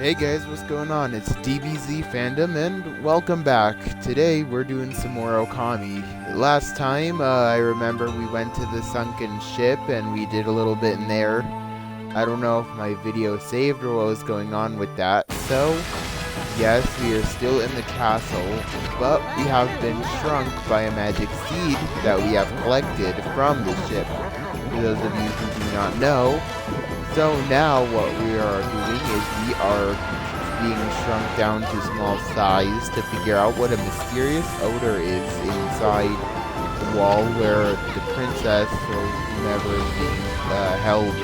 Hey guys, what's going on? It's DBZ Fandom and welcome back. Today we're doing some more Okami. Last time, I remember we went to the sunken ship and we did a little bit in there. I don't know if my video saved or what was going on with that. So, yes, we are still in the castle, but we have been shrunk by a magic seed that we have collected from the ship. For those of you who do not know, so now what we are doing is we are being shrunk down to small size to figure out what a mysterious odor is inside the wall where the princess or whomever is being held,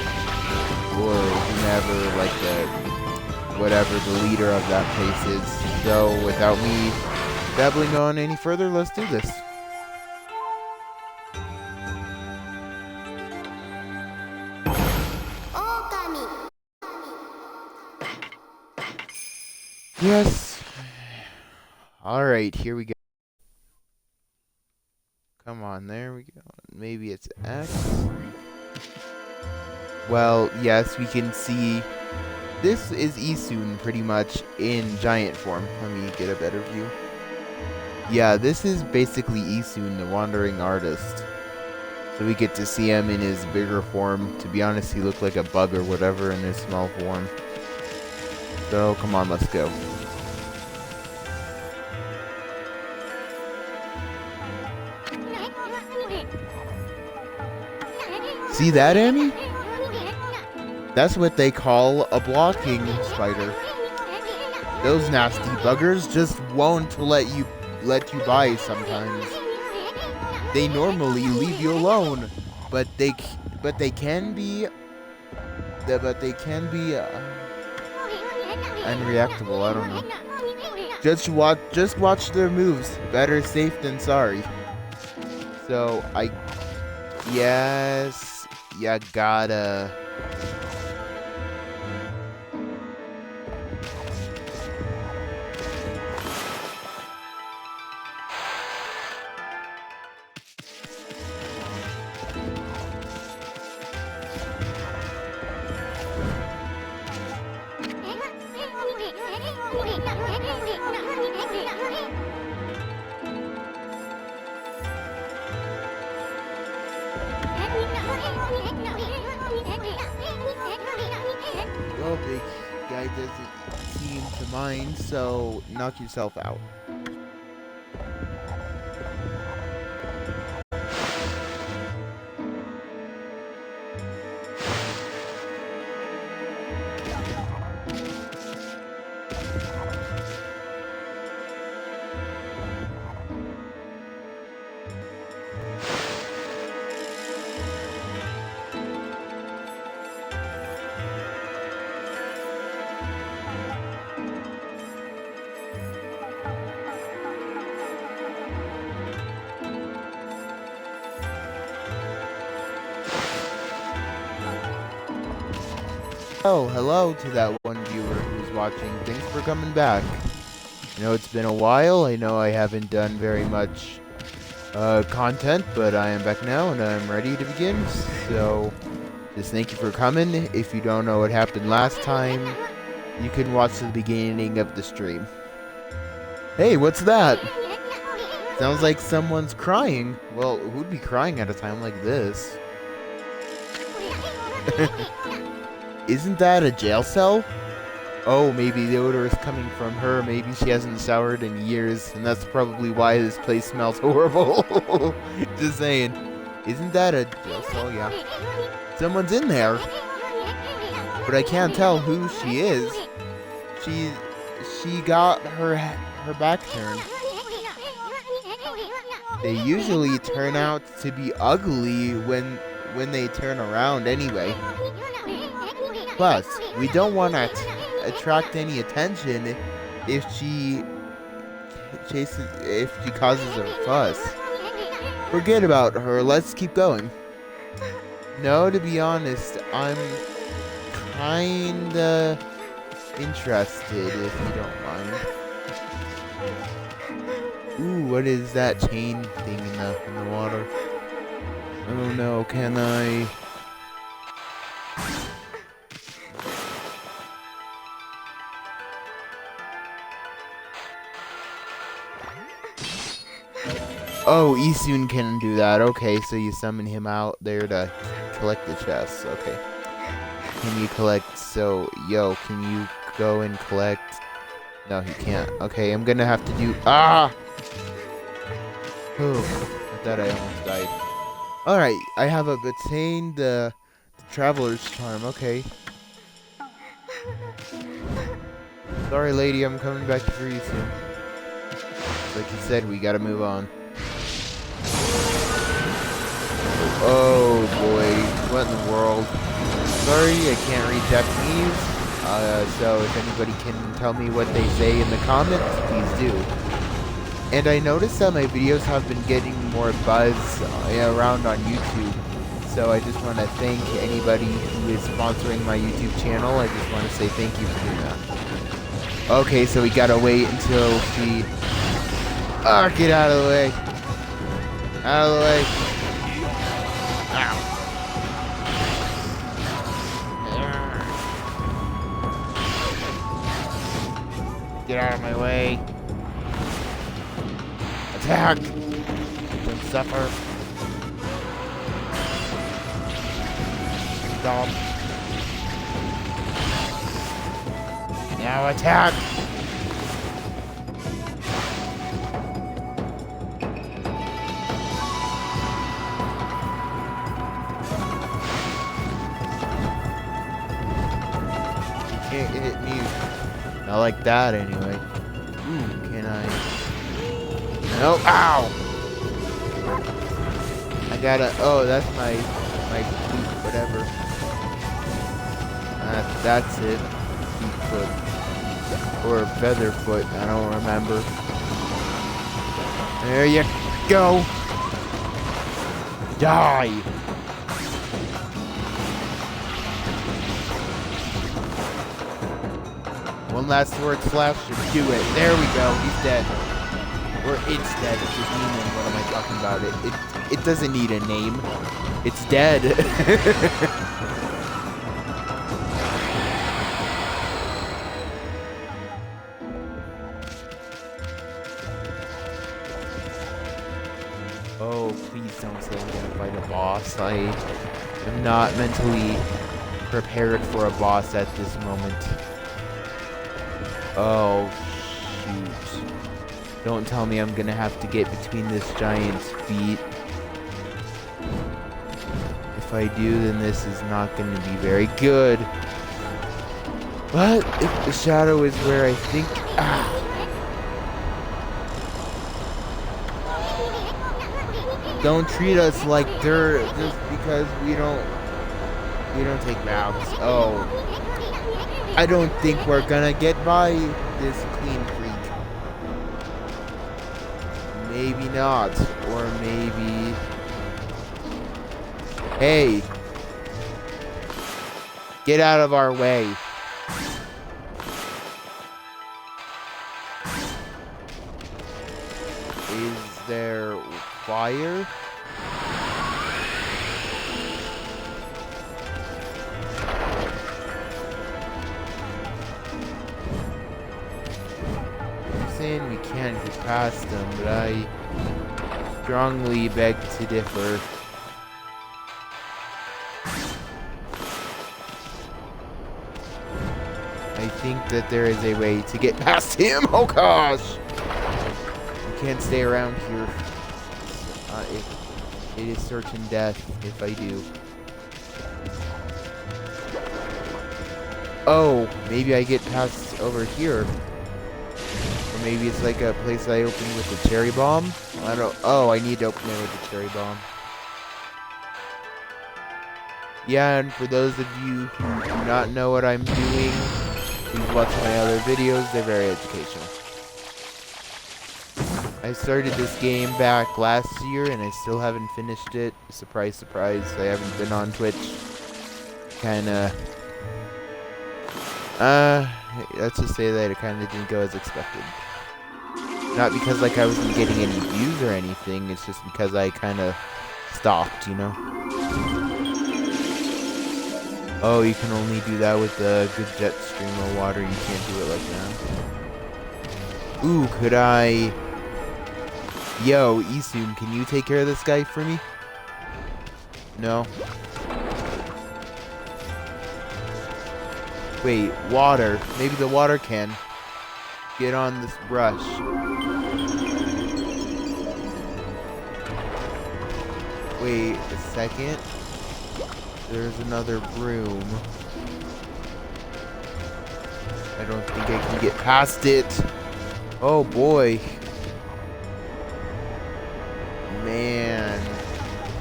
or whomever, like whatever the leader of that place is. So without me babbling on any further, let's do this. Okami. Yes. Alright, here we go. Come on, there we go. Maybe it's X. Well, yes, we can see this is Isun pretty much in giant form. Let me get a better view. Yeah, this is basically Isun, the wandering artist. So we get to see him in his bigger form. To be honest, he looked like a bug or whatever in his small form. So, come on, let's go. See that, Amy? That's what they call a blocking spider. Those nasty buggers just won't let you by sometimes. They normally leave you alone, but they can be unreactable. I don't know. Just watch their moves. Better safe than sorry. So yes, you gotta. Well, big guy doesn't seem to mind, so knock yourself out. Oh, hello to that one viewer who's watching. Thanks for coming back. I know it's been a while. I know I haven't done very much content, but I am back now and I'm ready to begin. So, just thank you for coming. If you don't know what happened last time, you can watch the beginning of the stream. Hey, what's that? Sounds like someone's crying. Well, who'd be crying at a time like this? Isn't that a jail cell? Oh, maybe the odor is coming from her. Maybe she hasn't showered in years, and that's probably why this place smells horrible. Just saying. Isn't that a jail cell? Yeah. Someone's in there. But I can't tell who she is. She got her back turned. They usually turn out to be ugly when they turn around anyway. Plus, we don't want to attract any attention if she causes a fuss. Forget about her, let's keep going. No, to be honest, I'm kinda interested, if you don't mind. Ooh, what is that chain thing in the water? Oh no, can I... Oh, Isun can do that. Okay, so you summon him out there to collect the chests. Okay. Can you collect? So, yo, can you go and collect? No, he can't. Okay, I'm gonna have to do. Ah! Oh, I thought I almost died. Alright, I have obtained the Traveler's Charm. Okay. Sorry, lady, I'm coming back for you soon. Like you said, we gotta move on. Oh boy, what in the world? Sorry, I can't read Japanese. So if anybody can tell me what they say in the comments, please do. And I noticed that my videos have been getting more buzz around on YouTube. So I just want to thank anybody who is sponsoring my YouTube channel. I just want to say thank you for doing that. Okay, so we gotta wait until she... Ah, get out of the way. Out of the way. Ow. Get out of my way. Attack! Don't suffer. Stop. Now attack! You can't hit me. Not like that anyway. Ooh, can I... No, ow! I gotta, oh, that's my feet, whatever. That's it. Feet foot. Or feather foot, I don't remember. There you go! Die! One last sword slash should do it. There we go, he's dead. Or it's dead, it's a demon, what am I talking about? It doesn't need a name. It's dead. Oh, please don't say I'm gonna fight a boss. I am not mentally prepared for a boss at this moment. Oh, shoot. Don't tell me I'm gonna have to get between this giant's feet. If I do, then this is not gonna be very good. But if the shadow is where I think... Ah. Don't treat us like dirt just because we don't take vows. Oh. I don't think we're gonna get by this clean creek. Maybe not. Or maybe... Hey! Get out of our way. Is there fire? Saying we can't get past them, but I strongly beg to differ. I think that there is a way to get past him. Oh gosh! You can't stay around here. It is certain death if I do. Oh, maybe I get past over here. Or maybe it's like a place I open with a cherry bomb. I don't. Oh, I need to open it with a cherry bomb. Yeah, and for those of you who do not know what I'm doing, please watch my other videos. They're very educational. I started this game back last year, and I still haven't finished it. Surprise, surprise. I haven't been on Twitch. Kinda. Let's just say that it kinda didn't go as expected. Not because, like, I wasn't getting any views or anything, it's just because I kinda stopped, you know? Oh, you can only do that with a good jet stream of water, you can't do it like that. Ooh, could I... Yo, Isum, can you take care of this guy for me? No? Wait, water. Maybe the water can. Get on this brush. Wait a second. There's another broom. I don't think I can get past it. Oh boy. Man. I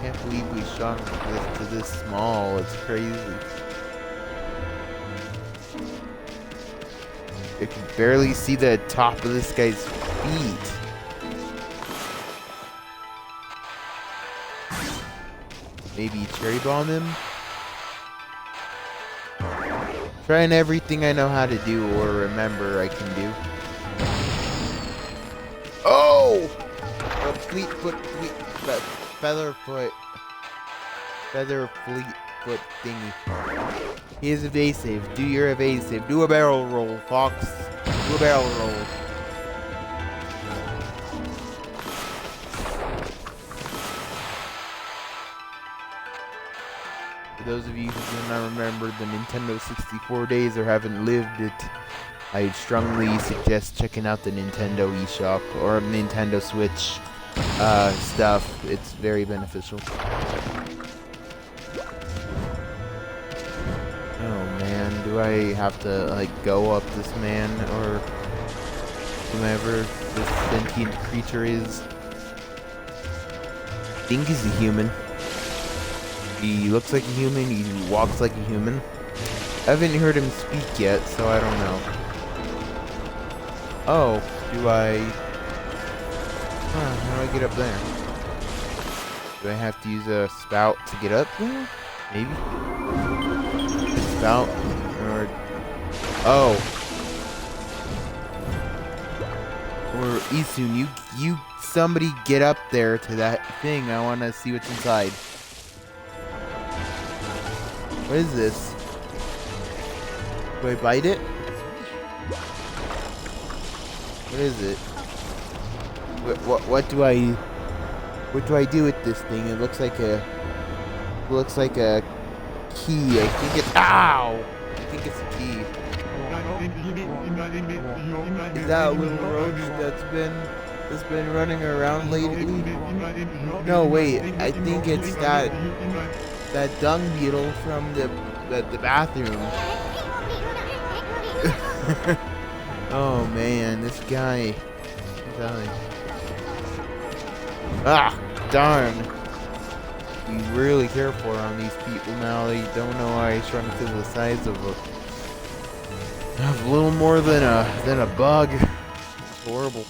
can't believe we shrunk this to this small. It's crazy. I can barely see the top of this guy's feet. Maybe cherry bomb him? Trying everything I know how to do or remember I can do. Oh! A feather fleet foot thingy. He is evasive. Do your evasive. Do a barrel roll, Fox. Do a barrel roll. For those of you who do not remember the Nintendo 64 days or haven't lived it, I strongly suggest checking out the Nintendo eShop or Nintendo Switch stuff. It's very beneficial. Oh man, do I have to like go up this man or whomever this sentient creature is? I think he's a human. He looks like a human, he walks like a human. I haven't heard him speak yet, so I don't know. Oh, do I... how do I get up there? Do I have to use a spout to get up there? Maybe? Spout? Or... Oh. Or Isum, you somebody get up there to that thing. I want to see what's inside. What is this? Do I bite it? What is it? What do I do with this thing? It looks like a key. I think it's ow! I think it's a key. Is that a little roach that's been running around lately? No, wait. I think it's that dung beetle from the bathroom. Oh man, this guy. Ah, darn. Be really careful around these people now. They don't know I shrunk to the size of a little more than a bug. It's horrible.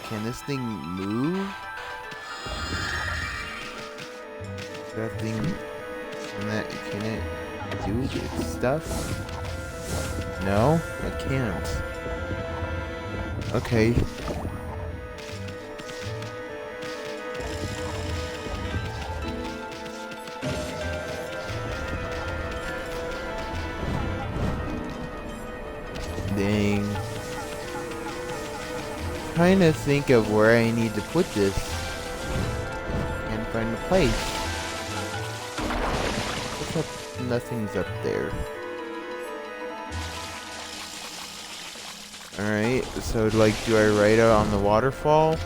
Can this thing move? That thing, can it do its stuff? No, I can't. Okay. Dang. Trying to think of where I need to put this and find a place. What's up? Nothing's up there. Alright, so like, do I write out on the waterfall?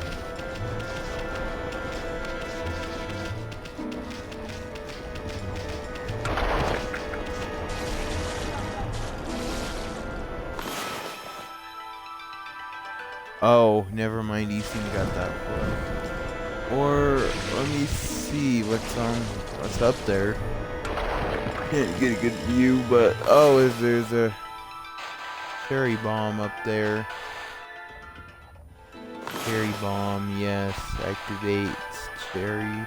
Oh, never mind, Ethan got that for us. Or, let me see what's up there. Can't get a good view, but, oh, there's a cherry bomb up there. Cherry bomb, yes, activates cherry.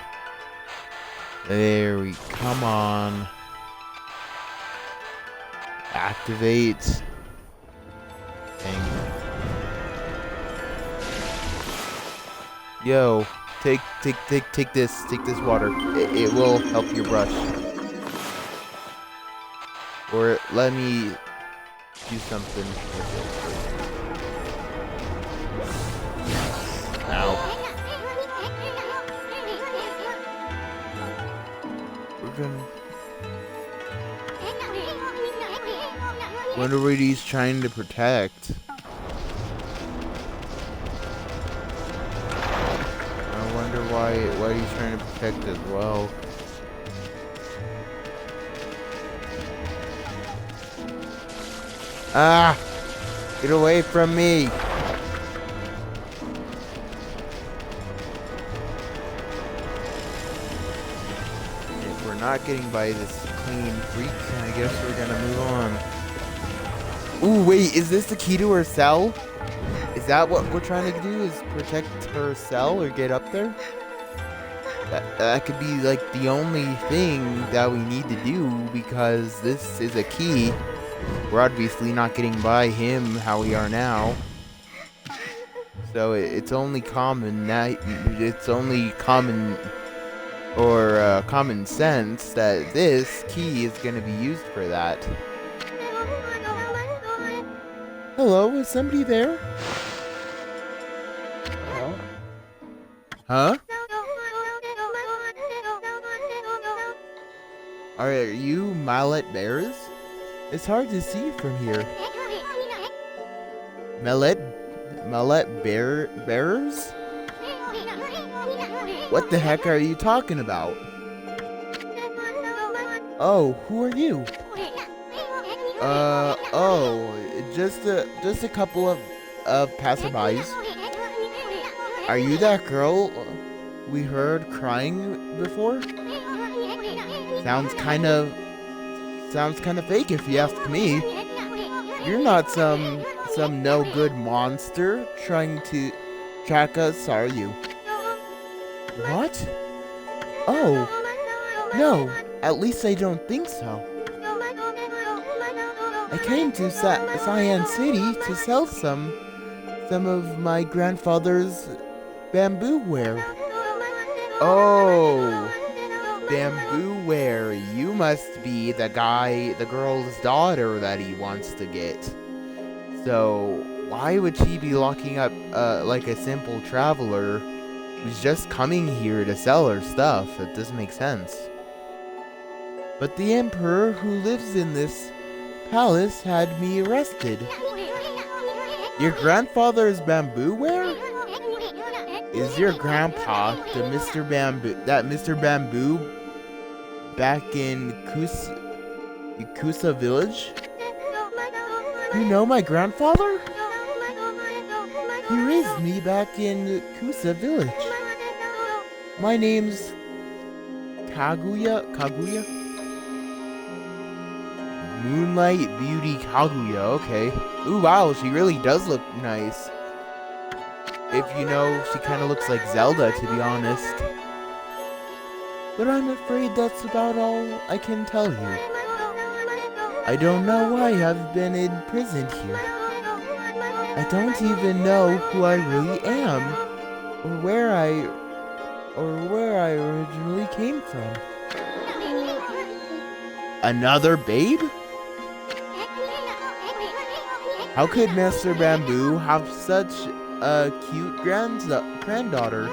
There we, come on. Activate. Dang. Yo, take this water. It will help your brush. Or let me do something with it. Ow. We're gonna... Wonder what he's trying to protect. I wonder why he's trying to protect as well. Ah! Get away from me! If we're not getting by this clean freak, I guess we're gonna move on. Ooh, wait, is this the key to her cell? Is that what we're trying to do, is protect her cell or get up there? That could be like the only thing that we need to do, because this is a key. We're obviously not getting by him how we are now. So it's only common or common sense that this key is going to be used for that. Hello, is somebody there? Huh? Are you Mallet Bears? It's hard to see from here. Mallet Bears? What the heck are you talking about? Oh, who are you? Just a couple of passerbys. Are you that girl we heard crying before? Sounds kind of fake if you ask me. You're not some no-good monster trying to track us, are you? What? Oh, no, at least I don't think so. I came to Cyan City to sell some of my grandfather's bamboo ware. Oh, bamboo ware. You must be the girl's daughter that he wants to get. So, why would she be locking up like a simple traveler who's just coming here to sell her stuff? It doesn't make sense. But the emperor who lives in this palace had me arrested. Your grandfather's bamboo ware? Is your grandpa that Mr. Bamboo back in Kusa village? You know my grandfather? He raised me back in Kusa village. My name's Kaguya? Moonlight Beauty Kaguya, okay. Ooh, wow, she really does look nice. If you know, she kind of looks like Zelda, to be honest. But I'm afraid that's about all I can tell you. I don't know why I've been imprisoned here. I don't even know who I really am, or where I originally came from. Another babe? How could Master Bamboo have such a cute granddaughter?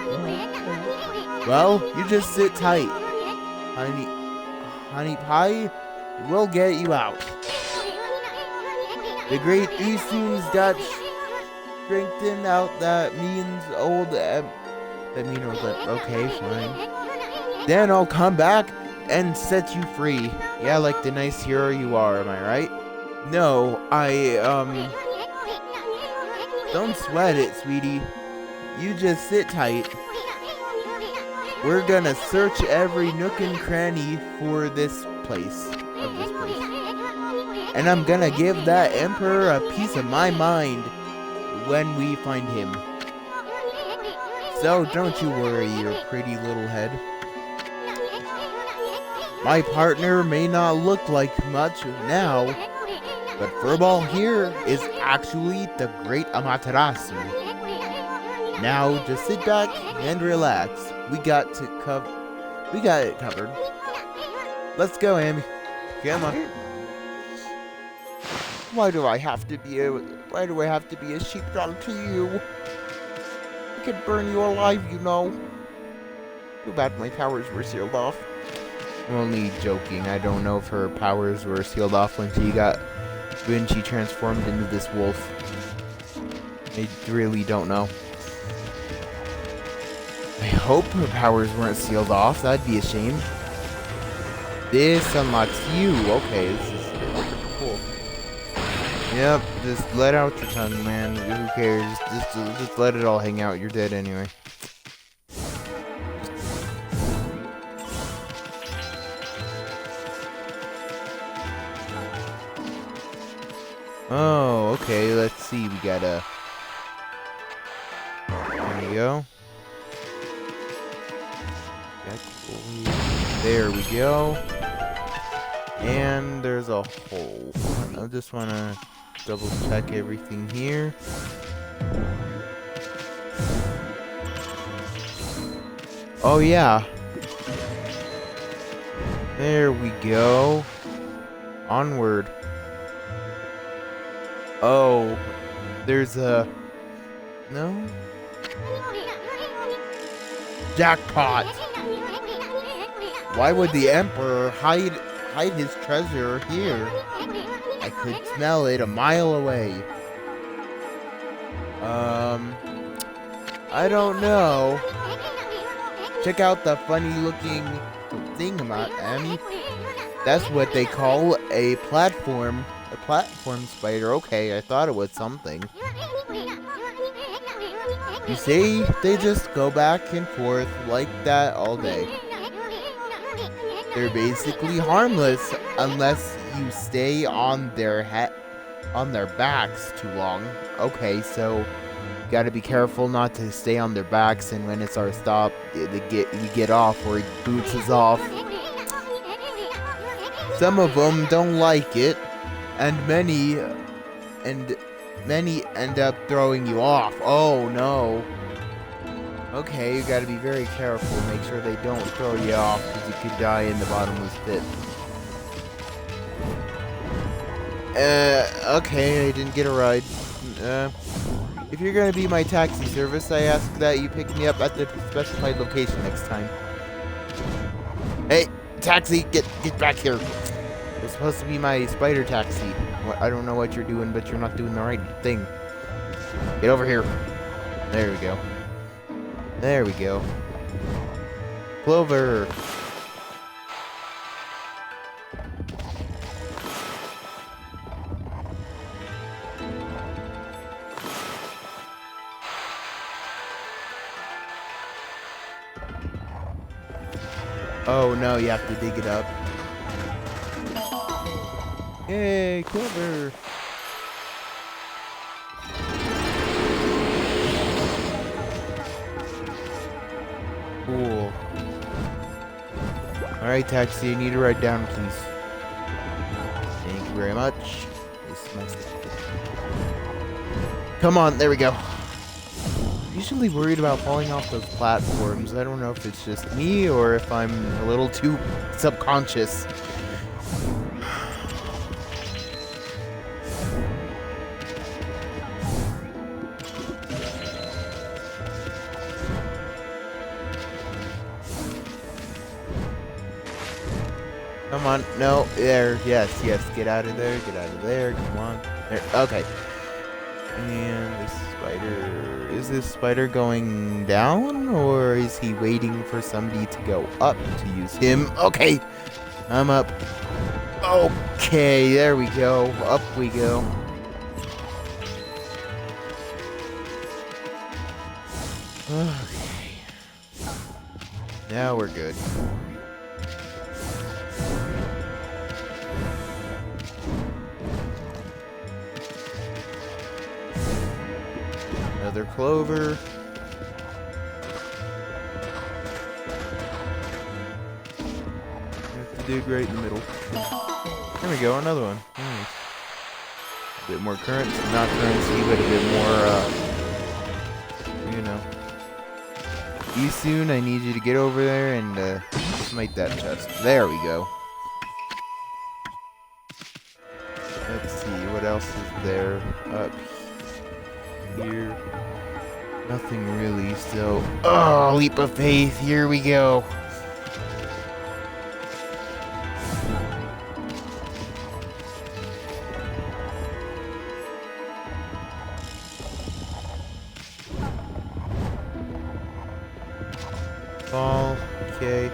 Well, you just sit tight. Honey Pie will get you out. The great Easton's got strengthened out that means okay, fine. Then I'll come back and set you free. Yeah, like the nice hero you are, am I right? No, don't sweat it, sweetie. You just sit tight. We're gonna search every nook and cranny for this place. And I'm gonna give that emperor a piece of my mind when we find him. So don't you worry, your pretty little head. My partner may not look like much now, but Furball here is actually the great Amaterasu. Now just sit back and relax. We got it covered. Let's go, Amy. Come on. Why do I have to be a sheepdog to you? I could burn you alive, you know. Too bad my powers were sealed off. I'm only joking. I don't know if her powers were sealed off when she transformed into this wolf. I really don't know. I hope her powers weren't sealed off. That'd be a shame. This unlocks you. Okay, this is cool. Yep, just let out your tongue, man. Who cares? Just let it all hang out. You're dead anyway. Oh, okay. Let's see. We gotta. There we go. There we go. And there's a hole. I just want to double check everything here. Oh yeah. There we go. Onward. Oh, there's a... No? Jackpot! Why would the Emperor hide his treasure here? I could smell it a mile away. I don't know. Check out the funny looking thingamabobby. That's what they call a platform spider. Okay, I thought it was something. You see, they just go back and forth like that all day. They're basically harmless unless you stay on their backs too long. Okay, so you gotta be careful not to stay on their backs, and when it's our stop, we get off or he boots us off. Some of them don't like it, and many end up throwing you off. Oh no. Okay, you gotta be very careful. Make sure they don't throw you off, because you could die in the bottomless pit. Okay, I didn't get a ride. If you're gonna be my taxi service, I ask that you pick me up at the specified location next time. Hey, taxi, get back here. It's supposed to be my spider taxi. I don't know what you're doing, but you're not doing the right thing. Get over here. There we go. There we go. Clover. Oh no, you have to dig it up. Yay, Clover. Cool. Alright, taxi, I need a ride down, please. Thank you very much. This is my stuff. Come on, there we go. Usually worried about falling off those platforms. I don't know if it's just me or if I'm a little too subconscious. Come on, no, there, yes, get out of there, come on, there, okay. And is this spider going down, or is he waiting for somebody to go up to use him? Okay, I'm up. Okay, there we go, up we go. Okay, now we're good. Another clover. Have to dig right in the middle. There we go, another one. Nice. A bit more currency, not currency, but a bit more, you know. You soon, I need you to get over there and smite that chest. There we go. Let's see, what else is there? Up here. Nothing really, so... Oh, leap of faith, here we go. Ball, okay.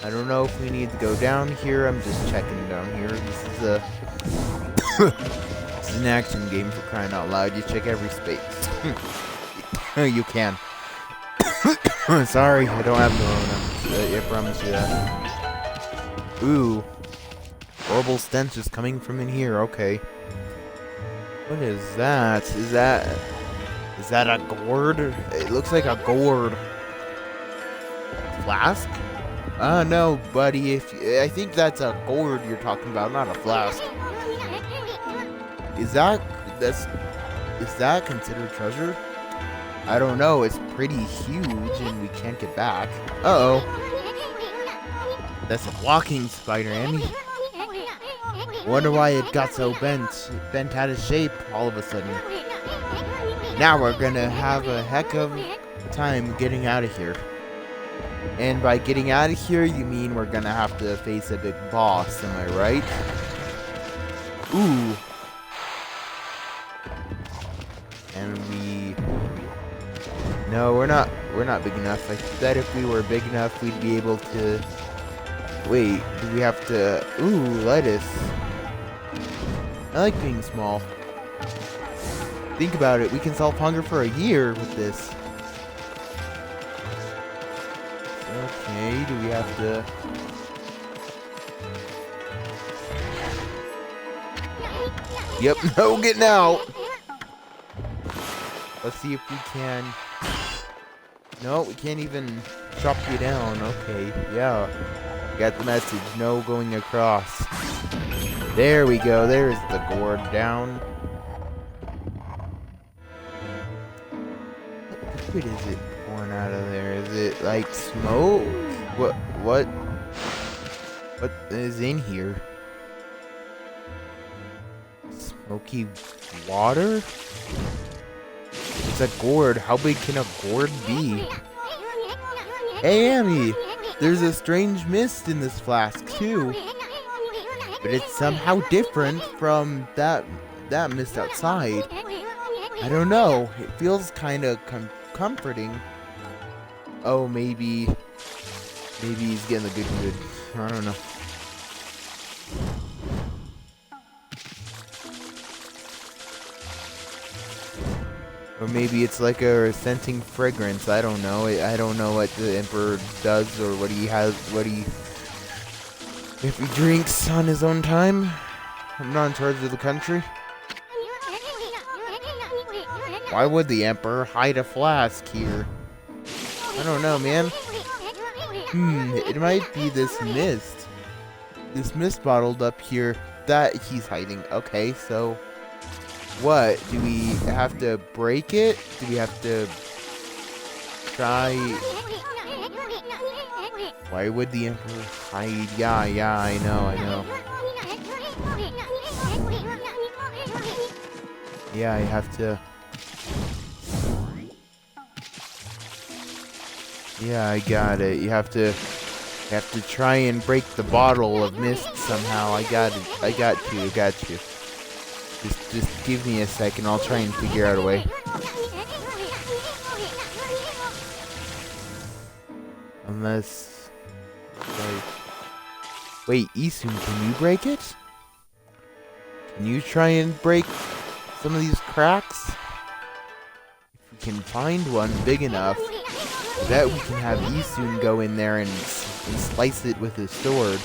I don't know if we need to go down here. I'm just checking down here. This is a this is an action game, for crying out loud. You check every space. You can. Sorry, I don't have Corona. I promise you that. Ooh. Horrible stench is coming from in here. Okay. What is that? Is that a gourd? It looks like a gourd. Flask? No, buddy. I think that's a gourd you're talking about, not a flask. Is that considered treasure? I don't know. It's pretty huge, and we can't get back. Uh-oh. That's a walking spider, Amy. Wonder why it got so bent out of shape all of a sudden. Now we're gonna have a heck of a time getting out of here. And by getting out of here, you mean we're gonna have to face a big boss, am I right? Ooh. And no, we're not big enough. I bet if we were big enough, we'd be able to... Wait, do we have to... Ooh, lettuce. I like being small. Think about it, we can solve hunger for a year with this. Okay, do we have to... Yep, no getting out! Let's see if we can... No, we can't even chop you down. Okay, yeah. Got the message, no going across. There we go, there's the gourd down. What liquid is it pouring out of there? Is it like smoke? What is in here? Smoky water? It's a gourd. How big can a gourd be? Hey, Amy! There's a strange mist in this flask, too. But it's somehow different from that mist outside. I don't know. It feels kind of comforting. Oh, maybe he's getting the good. I don't know. Or maybe it's like a scenting fragrance. I don't know. I don't know what the Emperor does or what he has. If he drinks on his own time. I'm not in charge of the country. Why would the Emperor hide a flask here? I don't know, man. It might be this mist. This mist bottled up here that he's hiding. Okay, so what? Do we have to break it? Do we have to try? Why would the Emperor hide? Yeah, I know. Yeah, I have to. Yeah, I got it. You have to try and break the bottle of mist somehow. I got you. Just give me a second. I'll try and figure out a way. Unless, like, wait, Isun, can you break it? Can you try and break some of these cracks? If we can find one big enough, I bet we can have Isun go in there and slice it with his sword.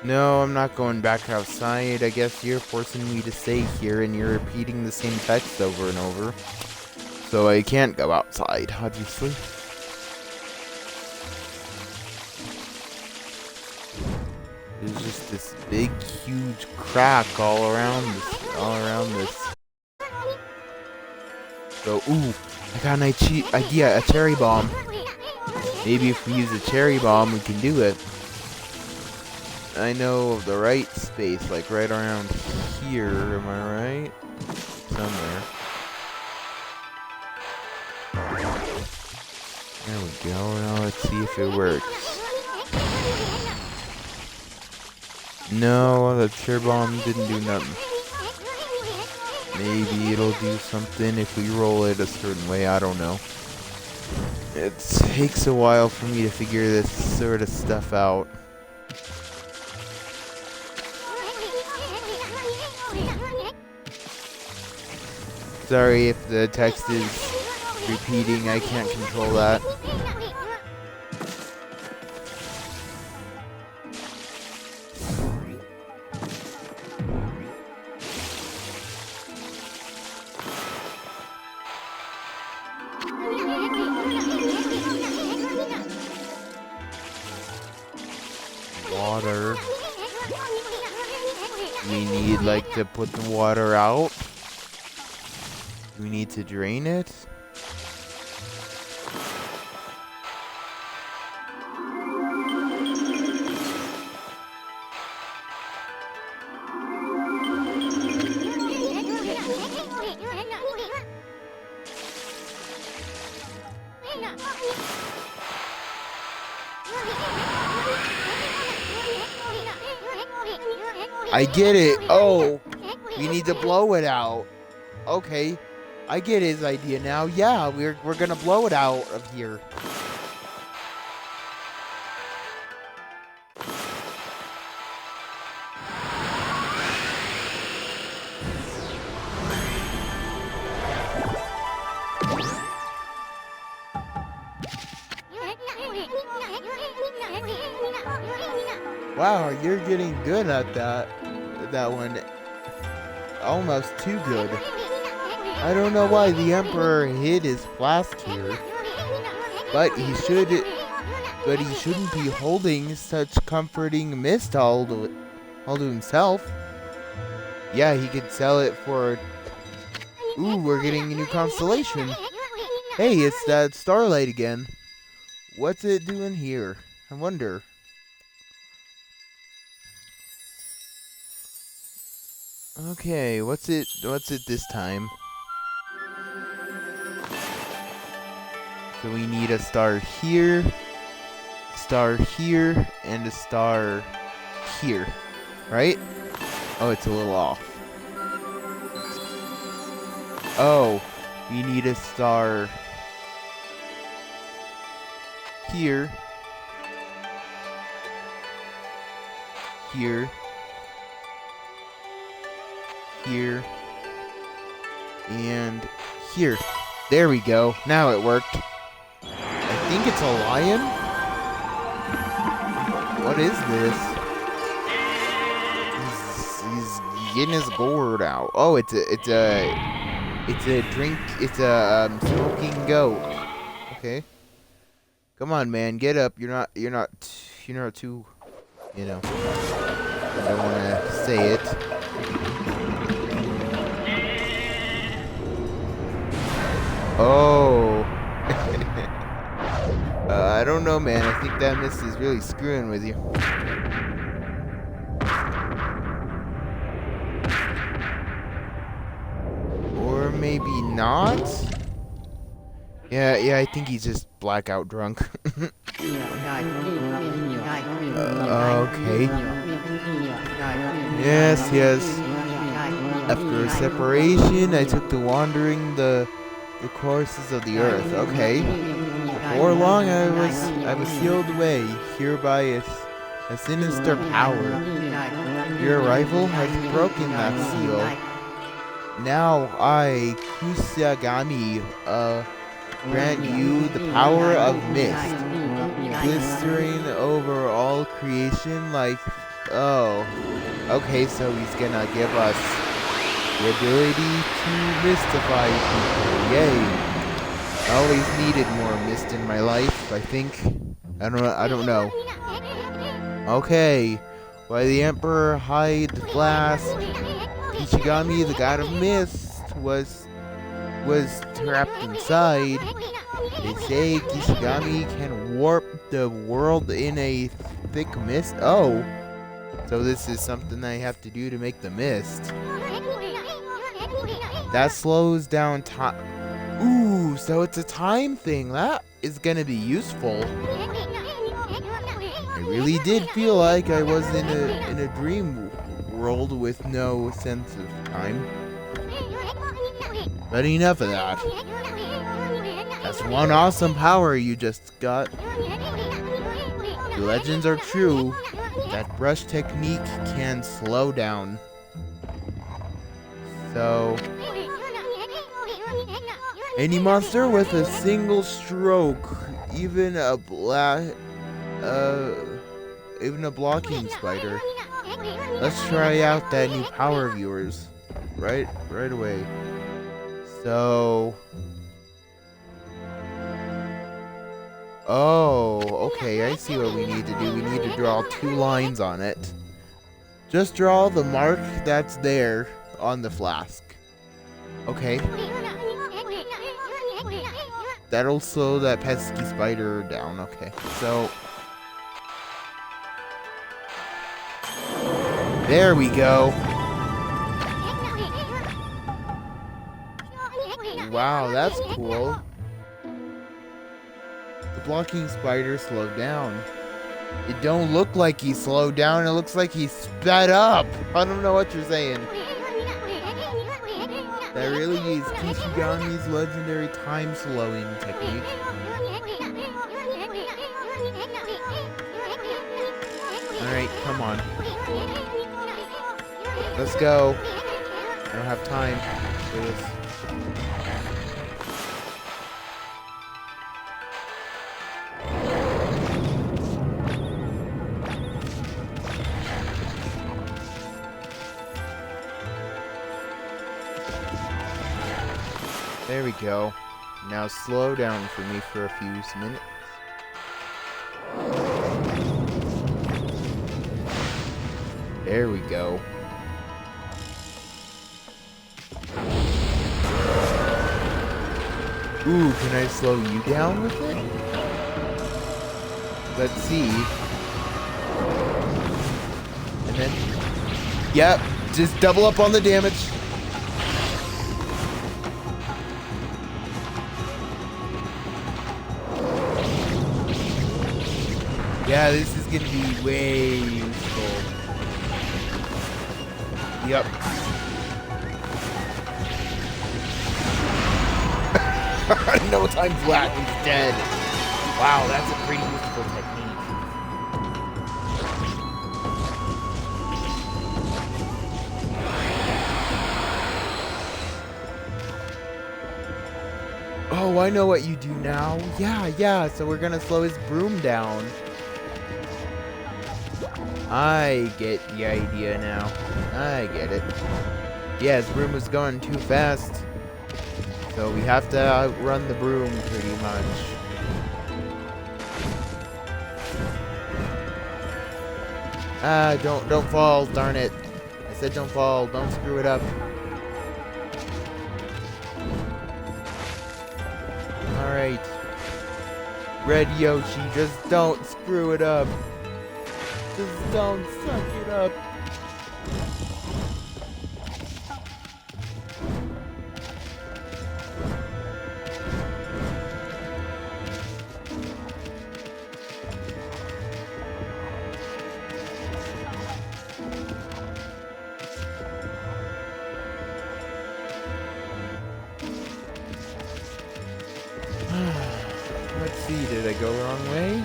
No, I'm not going back outside. I guess you're forcing me to stay here and you're repeating the same text over and over. So I can't go outside, obviously. There's just this big, huge crack all around this. So, ooh, I got an idea, a cherry bomb. Maybe if we use a cherry bomb, we can do it. I know of the right space, like right around here, am I right? Somewhere. There we go, now let's see if it works. No, the cherry bomb didn't do nothing. Maybe it'll do something if we roll it a certain way, I don't know. It takes a while for me to figure this sort of stuff out. Sorry if the text is repeating, I can't control that. Water. We need like to put the water out. We need to drain it. I get it. Oh, we need to blow it out. Okay, I get his idea now. Yeah, we're gonna blow it out of here. Wow, you're getting good at that one. Almost too good. I don't know why the Emperor hid his flask here, but he shouldn't be holding such comforting mist all to himself. Yeah, he could sell it for. Ooh, we're getting a new constellation. Hey, it's that starlight again. What's it doing here? I wonder. Okay, what's it this time? So we need a star here, and a star here, right? Oh, it's a little off. Oh, we need a star here, here, and here. There we go. Now it worked. I think it's a lion. What is this? He's getting his gourd out. Oh, it's a drink. It's a smoking goat. Okay. Come on, man, get up. You're not too. You know. I don't want to say it. Oh. I don't know, man. I think that mist is really screwing with you. Or maybe not? Yeah, I think he's just blackout drunk. Okay. Yes. After a separation, I took to wandering the courses of the earth. Okay. Before long, I was sealed away here by a sinister power. Your arrival has broken that seal. Now I, Kusagami, grant you the power of mist, blistering over all creation like. Oh, okay. So he's gonna give us the ability to mystify people. Yay! I always needed more mist in my life, I think. I don't know. Okay. While the Emperor hides glass, Ichigami, the god of mist, was trapped inside. They say Kishigami can warp the world in a thick mist. Oh, so this is something I have to do to make the mist. That slows down time. Ooh, so it's a time thing. That is gonna be useful. I really did feel like I was in a dream world with no sense of time. But enough of that. That's one awesome power you just got. The legends are true. That brush technique can slow down. So, any monster with a single stroke, even a blocking spider. Let's try out that new power of yours. Right away. So, oh, okay, I see what we need to do. We need to draw 2 lines on it. Just draw the mark that's there on the flask. Okay. That'll slow that pesky spider down. Okay, so there we go. Wow, that's cool. The blocking spider slowed down. It don't look like he slowed down. It looks like he sped up. I don't know what you're saying. That really is Kishigami's legendary time-slowing technique. Alright, come on. Let's go. I don't have time for this. There we go. Now slow down for me for a few minutes. There we go. Ooh, can I slow you down with it? Let's see. And then... Yep, just double up on the damage. Yeah, this is gonna be way useful. Yep. No time flat, he's dead. Wow, that's a pretty useful technique. Oh, I know what you do now. Yeah, so we're gonna slow his broom down. I get the idea now. I get it. Yeah, his broom was going too fast. So we have to outrun the broom pretty much. Ah, don't fall, darn it. I said don't fall, don't screw it up. Alright. Red Yoshi, just don't screw it up. Just don't suck it up. Let's see, did I go the wrong way? I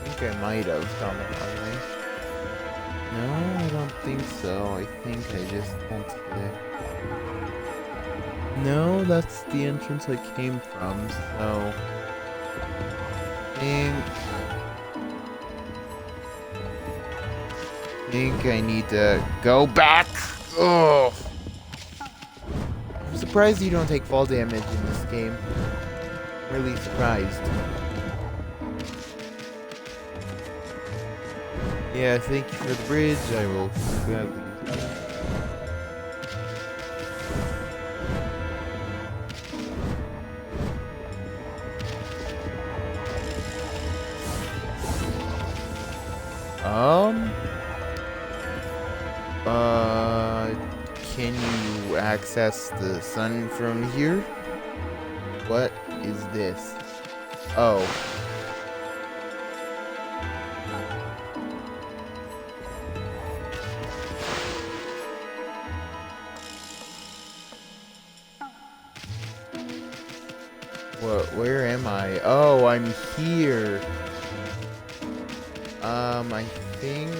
think I might have gone the wrong way. No, I don't think so. I think I just went there. No, that's the entrance I came from, so... I think I need to go back! Ugh! I'm surprised you don't take fall damage in this game. Really surprised. Yeah, thank you for the bridge. I will gladly. Can you access the sun from here? What is this? Oh. What, where am I? Oh, I'm here. I think...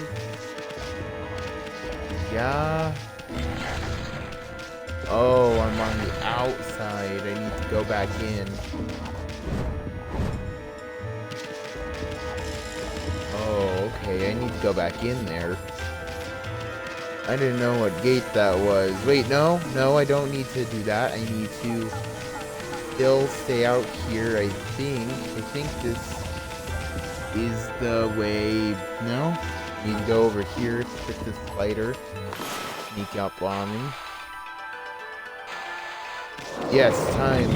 Yeah. Oh, I'm on the outside. I need to go back in. Oh, okay. I need to go back in there. I didn't know what gate that was. Wait, no. No, I don't need to do that. I need to still stay out here, I think. I think this is the way... No? I need to go over here to pick this spider. Sneak up on me. Yes, time.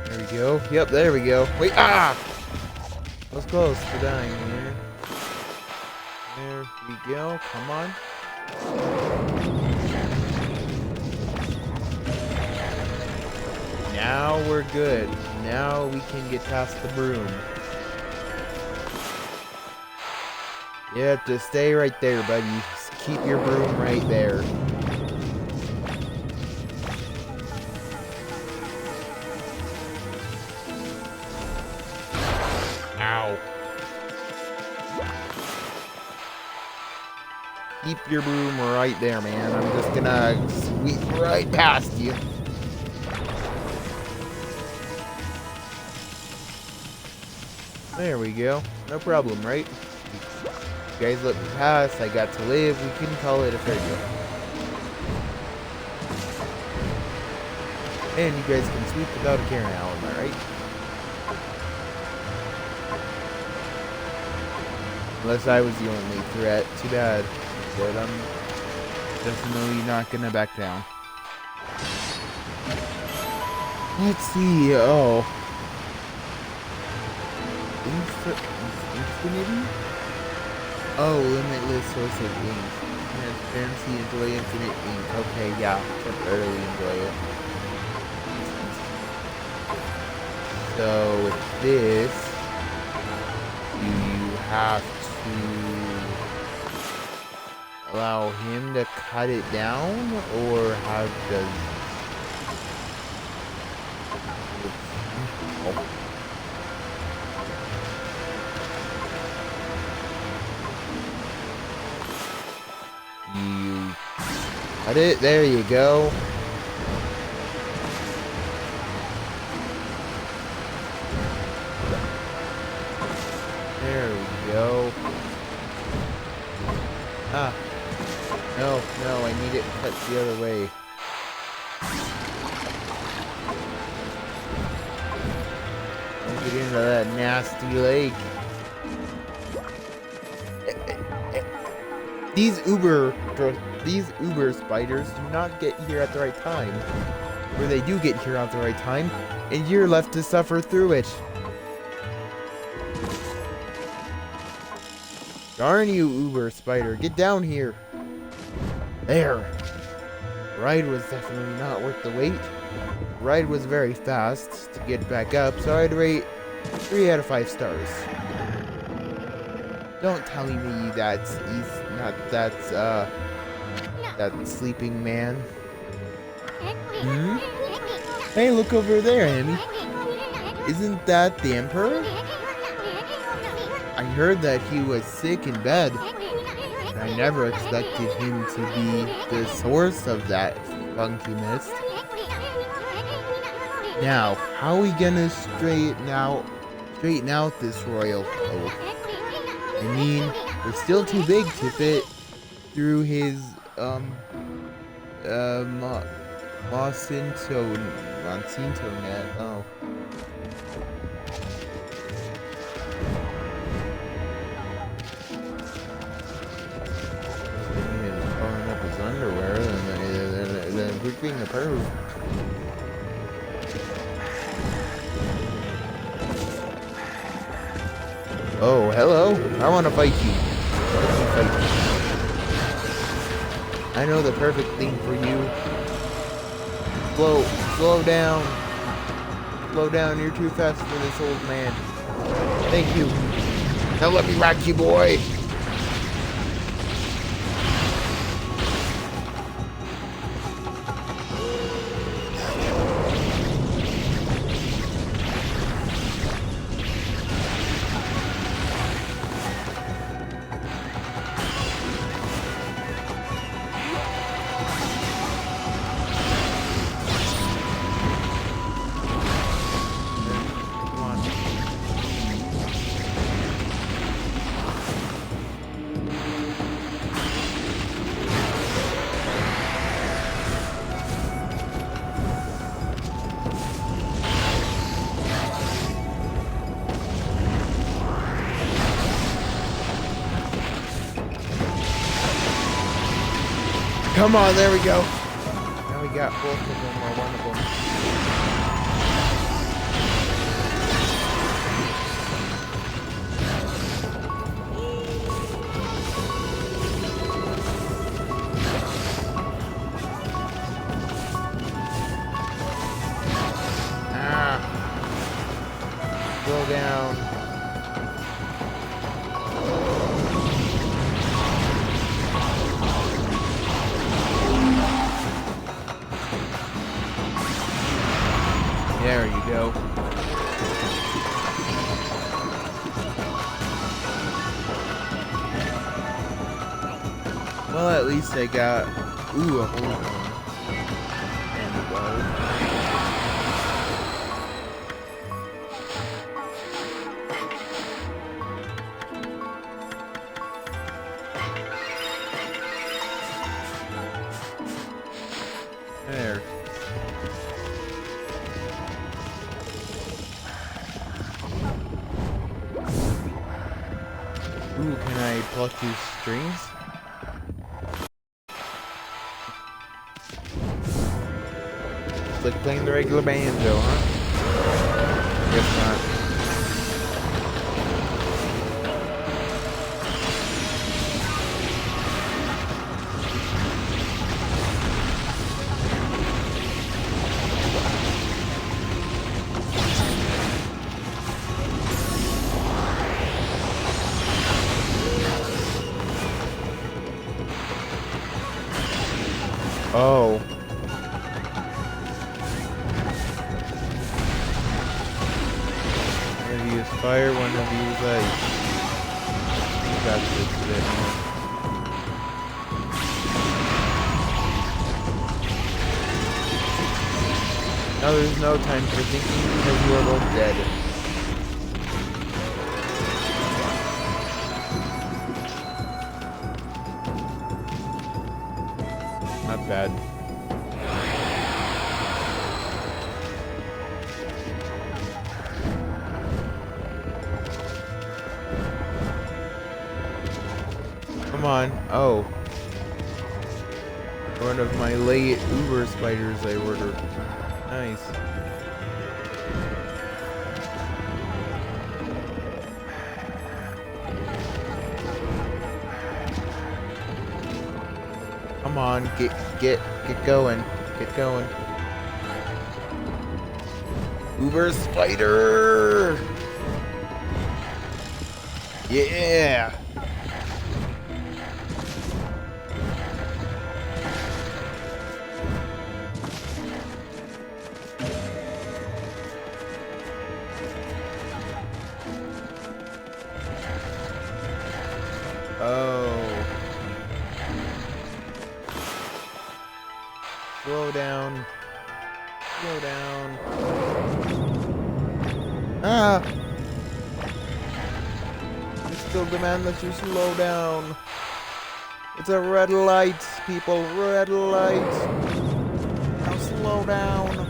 There we go. Yep, there we go. Wait, ah! I was close to dying here. There we go. Come on. Now we're good. Now we can get past the broom. You have to stay right there, buddy. Just keep your broom right there. Ow. Keep your broom right there, man. I'm just gonna sweep right past you. There we go. No problem, right? You guys let me pass. I got to live. We can call it a fair deal. And you guys can sweep without a care now, am I right? Unless I was the only threat. Too bad. But I'm definitely not gonna back down. Let's see. Oh. Infinity? Oh, limitless source of ink. Transparency, enjoy infinite ink. Okay, yeah. Temporarily enjoy it. So, with this, do you have to allow him to cut it down? Or how does... Oh. You cut it. There you go. There we go. Ah. No, no, I need it cut the other way. Don't get into that nasty lake. These Uber spiders do not get here at the right time. Or they do get here at the right time, and you're left to suffer through it. Darn you, Uber spider. Get down here. There. The ride was definitely not worth the wait. The ride was very fast to get back up, so I'd rate 3 out of 5 stars. Don't tell me that's that sleeping man. Hmm? Hey, look over there, Amy. Isn't that the Emperor? I heard that he was sick in bed. I never expected him to be the source of that funky mist. Now, how are we gonna straighten out this royal oak? I mean, we're still too big to fit through his Moncinto net. Oh. He's pulling up his underwear and then being a perv. Oh, hello. I want to fight you. I know the perfect thing for you. Slow down. Slow down, you're too fast for this old man. Thank you. Now let me rock you, boy. Come on, there we go. Now we got both of them, or one of them. Slow down. There you go. Well, at least I got a whole one. And a bow. There. Ooh, can I pluck these strings? It's like playing the regular banjo, huh? Guess not. Oh. One of you is fire, one of you is ice. You got this bit more. Now there's no time for thinking because you are both dead. Not bad. Come on. Oh. One of my late Uber spiders I ordered. Nice. Come on, get going. Get going. Uber spider! Yeah! Oh. Slow down. Slow down. Ah! I still demand that you slow down. It's a red light, people. Red light. Now slow down.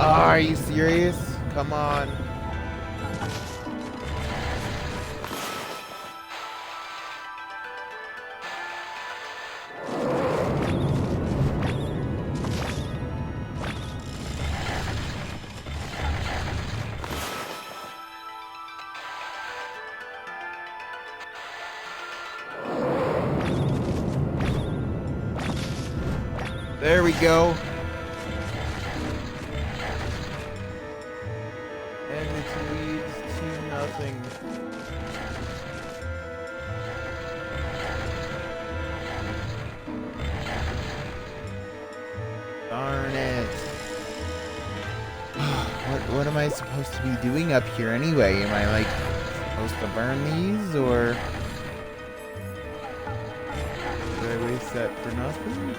Oh, are you serious? Come on. There we go. And it leads to nothing. Darn it. What am I supposed to be doing up here anyway? Am I like supposed to burn these or did I waste that for nothing?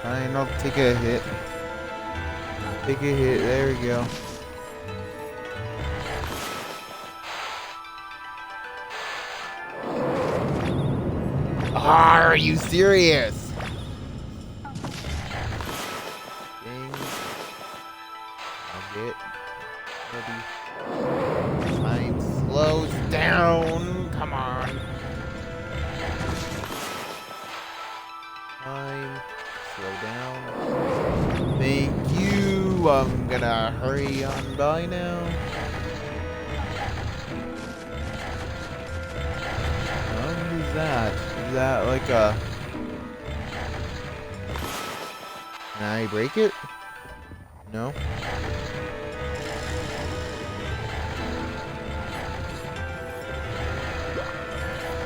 Fine, I'll take a hit. Take a hit, there we go. Are you serious? Dang. I'll get ready. Time slows down. Come on. Time. Slow down. Thank you. I'm gonna hurry on by now. What is that? Is that like a... Can I break it? No?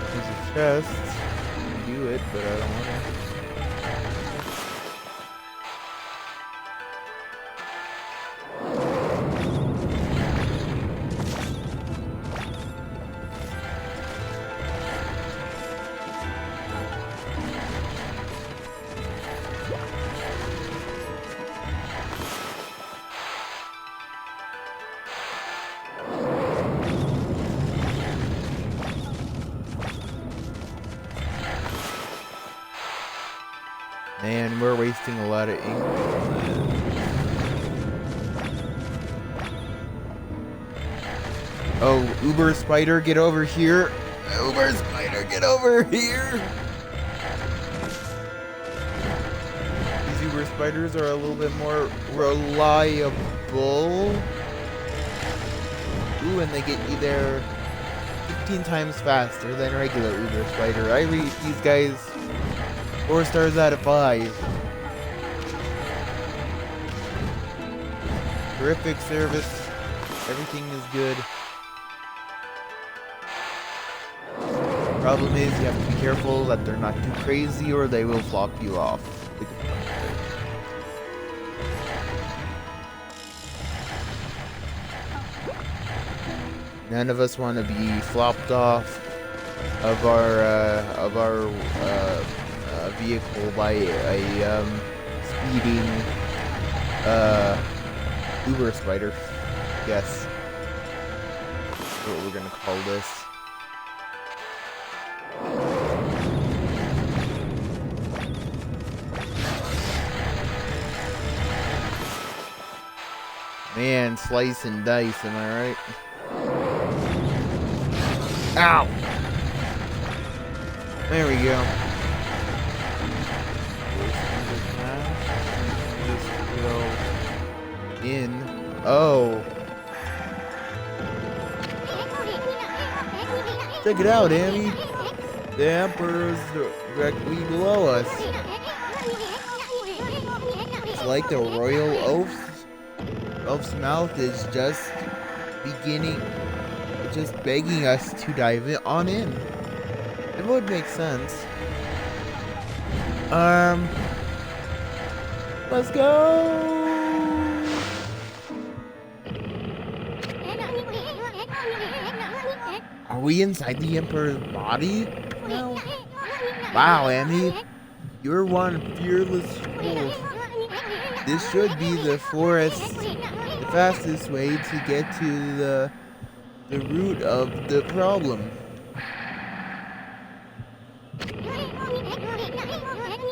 There's a chest. I can do it, but I don't want to. Man, we're wasting a lot of ink. Oh, Uber Spider, get over here. Uber Spider, get over here. These Uber Spiders are a little bit more reliable. Ooh, and they get you there 15 times faster than regular Uber Spider. I rate these guys 4 stars out of 5. Terrific service. Everything is good. Problem is, you have to be careful that they're not too crazy or they will flop you off. None of us want to be flopped off of our vehicle by a speeding Uber Spider. Yes, that's what we're gonna call this. Man, slice and dice, am I right? Ow! There we go. Just go in. Oh. Check it out, Amy. The Emperor's directly below us. It's like the royal oaf's mouth is just begging us to dive on in. It would make sense. Let's go! Are we inside the Emperor's body? No. Wow, Amy. You're one fearless wolf. This should be the fastest way to get to the root of the problem.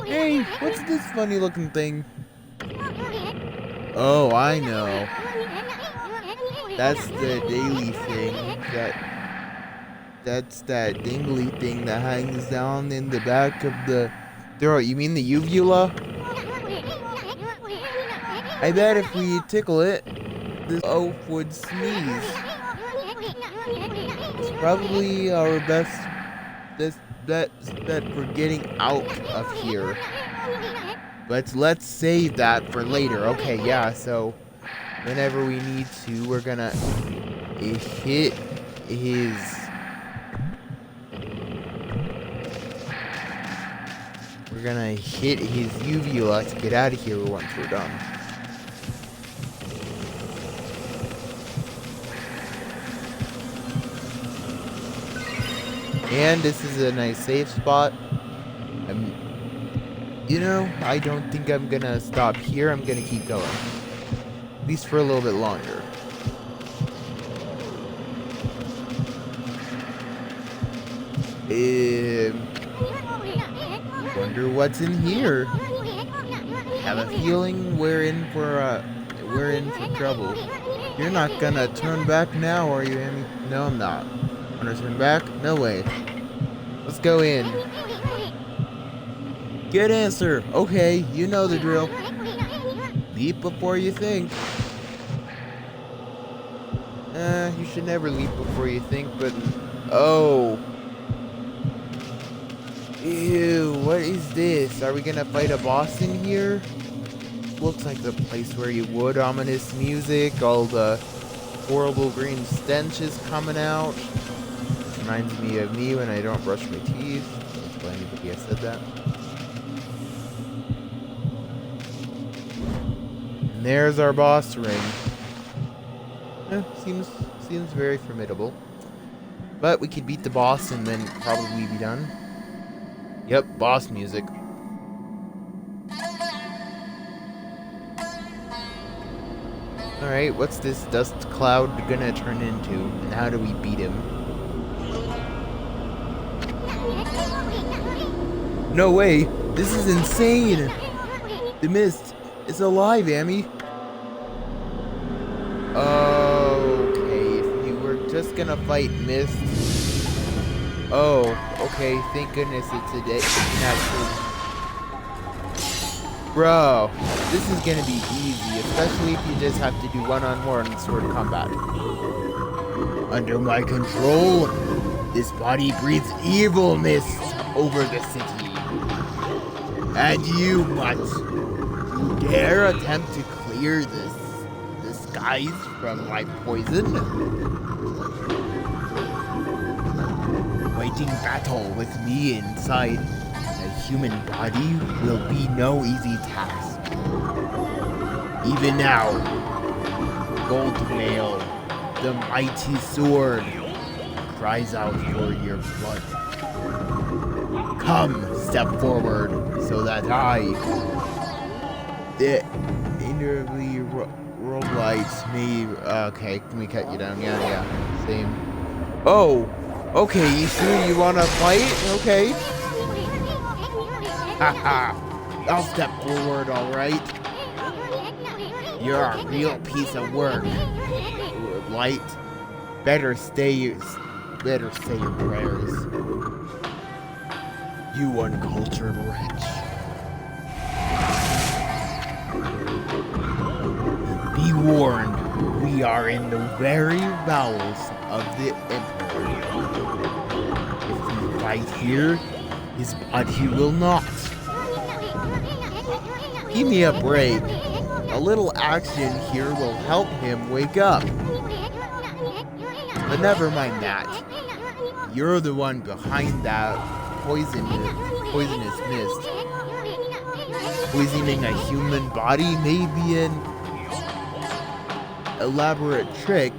Hey, what's this funny looking thing? Oh, I know. That's the daily thing. That's that dingly thing that hangs down in the back of the throat. You mean the uvula? I bet if we tickle it, this oaf would sneeze. It's probably our best bet for getting out of here. But let's save that for later. Okay, yeah, so whenever we need to, we're gonna hit his... We're gonna hit his uvula to get out of here once we're done. And this is a nice safe spot. You know, I don't think I'm gonna stop here. I'm gonna keep going. At least for a little bit longer. Wonder what's in here. Have a feeling we're in for trouble. You're not gonna turn back now, are you, Amy? No, I'm not. Wanna turn back? No way. Let's go in. Good answer. Okay, you know the drill. Leap before you think. You should never leap before you think, but... Oh. Ew, what is this? Are we gonna fight a boss in here? Looks like the place where you would. Ominous music, all the horrible green stench is coming out. Reminds me of me when I don't brush my teeth. Don't tell anybody I said that. And there's our boss ring. Seems very formidable. But we could beat the boss and then probably be done. Yep, boss music. Alright, what's this dust cloud gonna turn into? And how do we beat him? No way! This is insane! The mist is alive, Amy! Okay, if you were just gonna fight mist... Oh, okay, thank goodness it's a day. Bro, this is gonna be easy, especially if you just have to do one-on-one sword combat. Under my control, this body breathes evil mist over the city. And you, mutt, you dare attempt to clear the skies from my poison? Fighting battle with me inside a human body will be no easy task. Even now, Gold Mail, the mighty sword, cries out for your blood. Come, step forward, so that the innerly roguelites may... Okay, can we cut you down? Yeah, same. Oh! Okay, you sure you wanna fight? Okay. Haha. I'll step forward, alright? You're a real piece of work. Light. Better say your prayers. You uncultured wretch. Be warned, we are in the very bowels of the Emperor. If we fight here, his body will not. Give me a break. A little action here will help him wake up. But never mind that. You're the one behind that poisonous mist. Poisoning a human body may be an elaborate trick,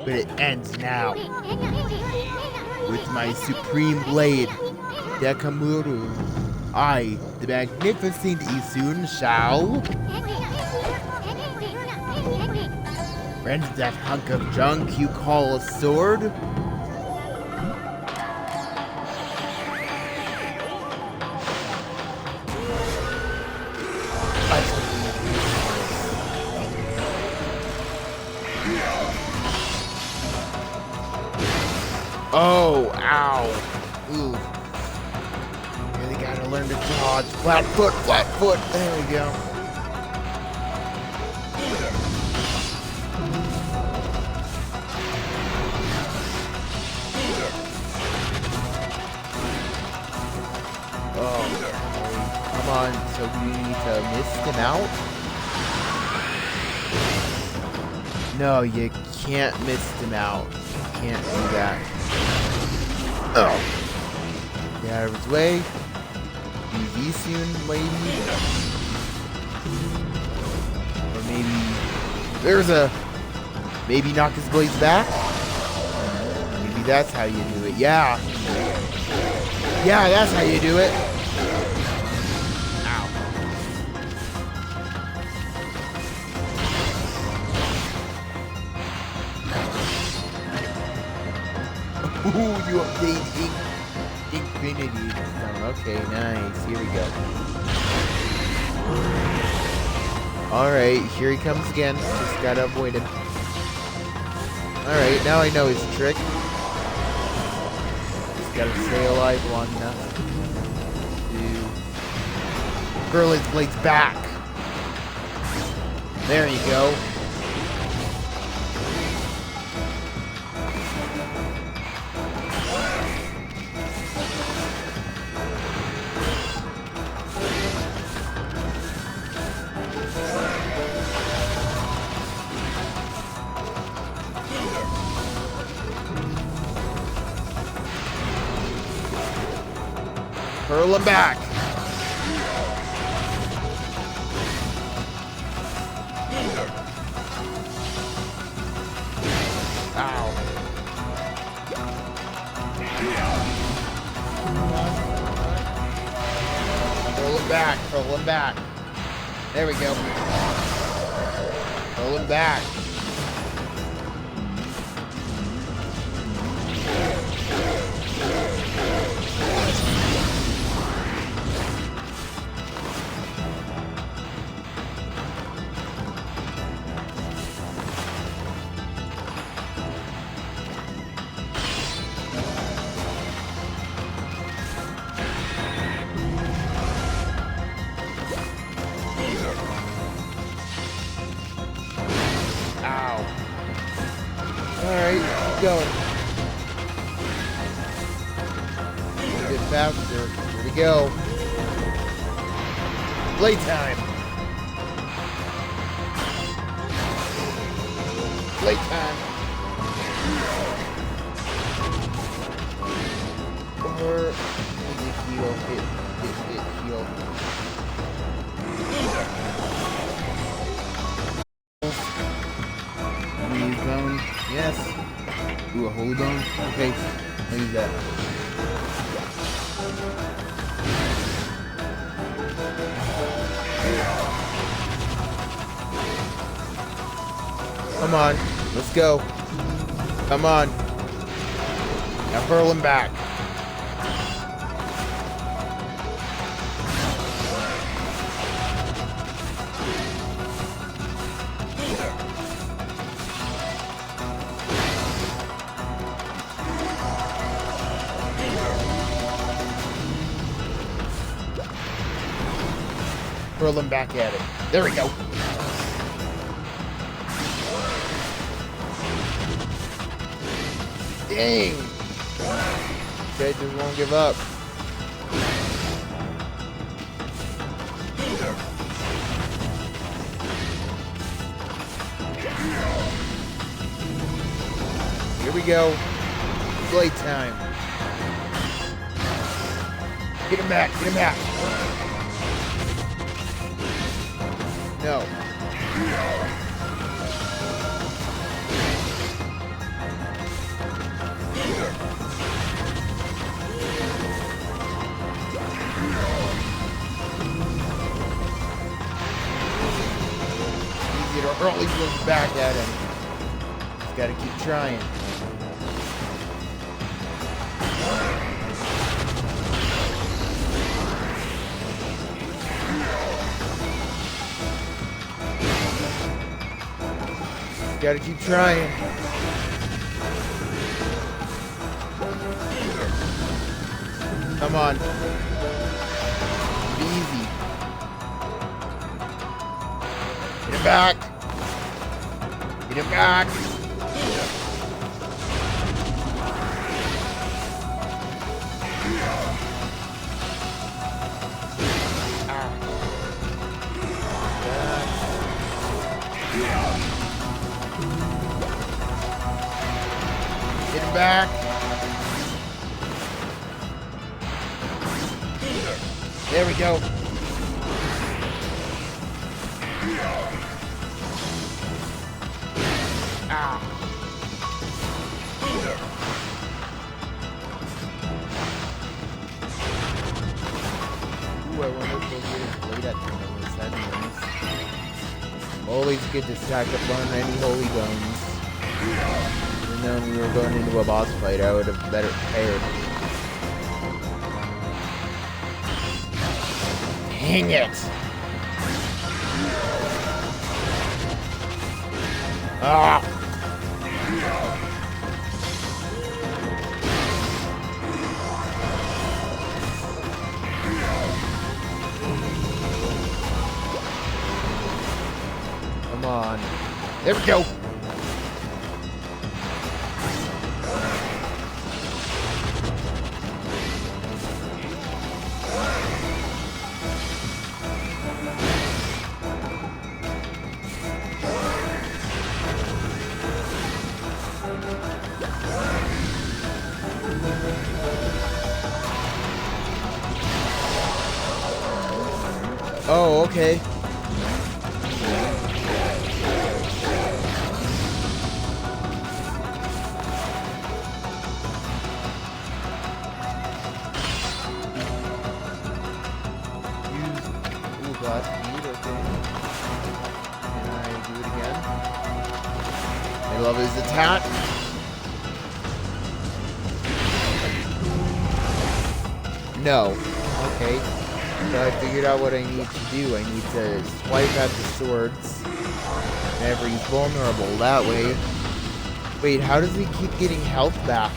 but it ends now. With my supreme blade, Dekamuru, I, the magnificent Isun, shall rend that hunk of junk you call a sword. Oh, ow. Ooh. Really gotta learn to dodge. Flat foot, flat foot. There we go. Oh, come on. So we need to mist him out? No, you can't mist him out. You can't do that. Oh. Get out of his way. Easy soon, lady. Or maybe... There's a... Maybe knock his blades back? Maybe that's how you do it. Yeah. Yeah, that's how you do it. Ow. Ooh, you update Infinity Stone. Okay, nice. Here we go. Alright, here he comes again. Just gotta avoid him. Alright, now I know his trick. Just gotta stay alive long enough to curl his blades back. There you go. Hurl him back. Ow. Hurl him back. Hurl him back. There we go. Hurl him back. Alright, keep going. A bit faster. Here we go. Playtime. Playtime. Or maybe heal. Hit, heal. Zone. Yes. Ooh, a holy bone? Okay. I'll use that. Come on. Let's go. Come on. Now hurl him back. Hurl him back at it. There we go. Dang. Okay, just won't give up. Here we go. Playtime. Get him back. Get him back. No. Easy to early look back at him. Just gotta keep trying. Gotta keep trying. Come on. Be easy. Get him back. Get him back. Get him back. There we go. Ah. Ooh, I wonder if we'll get a blade at the end of this. That'd be nice. Always good to stack up on any holy bones. Even though we were going into a boss fight, I would have better prepared. Dang it! Ah! Come on. There we go! Oh, okay. Ooh, glass bead, okay. Can I do it again? I love his attack. No. Okay. So I figured out what I need to do. I need to swipe at the swords whenever he's vulnerable. That way. Wait, how does he keep getting health back?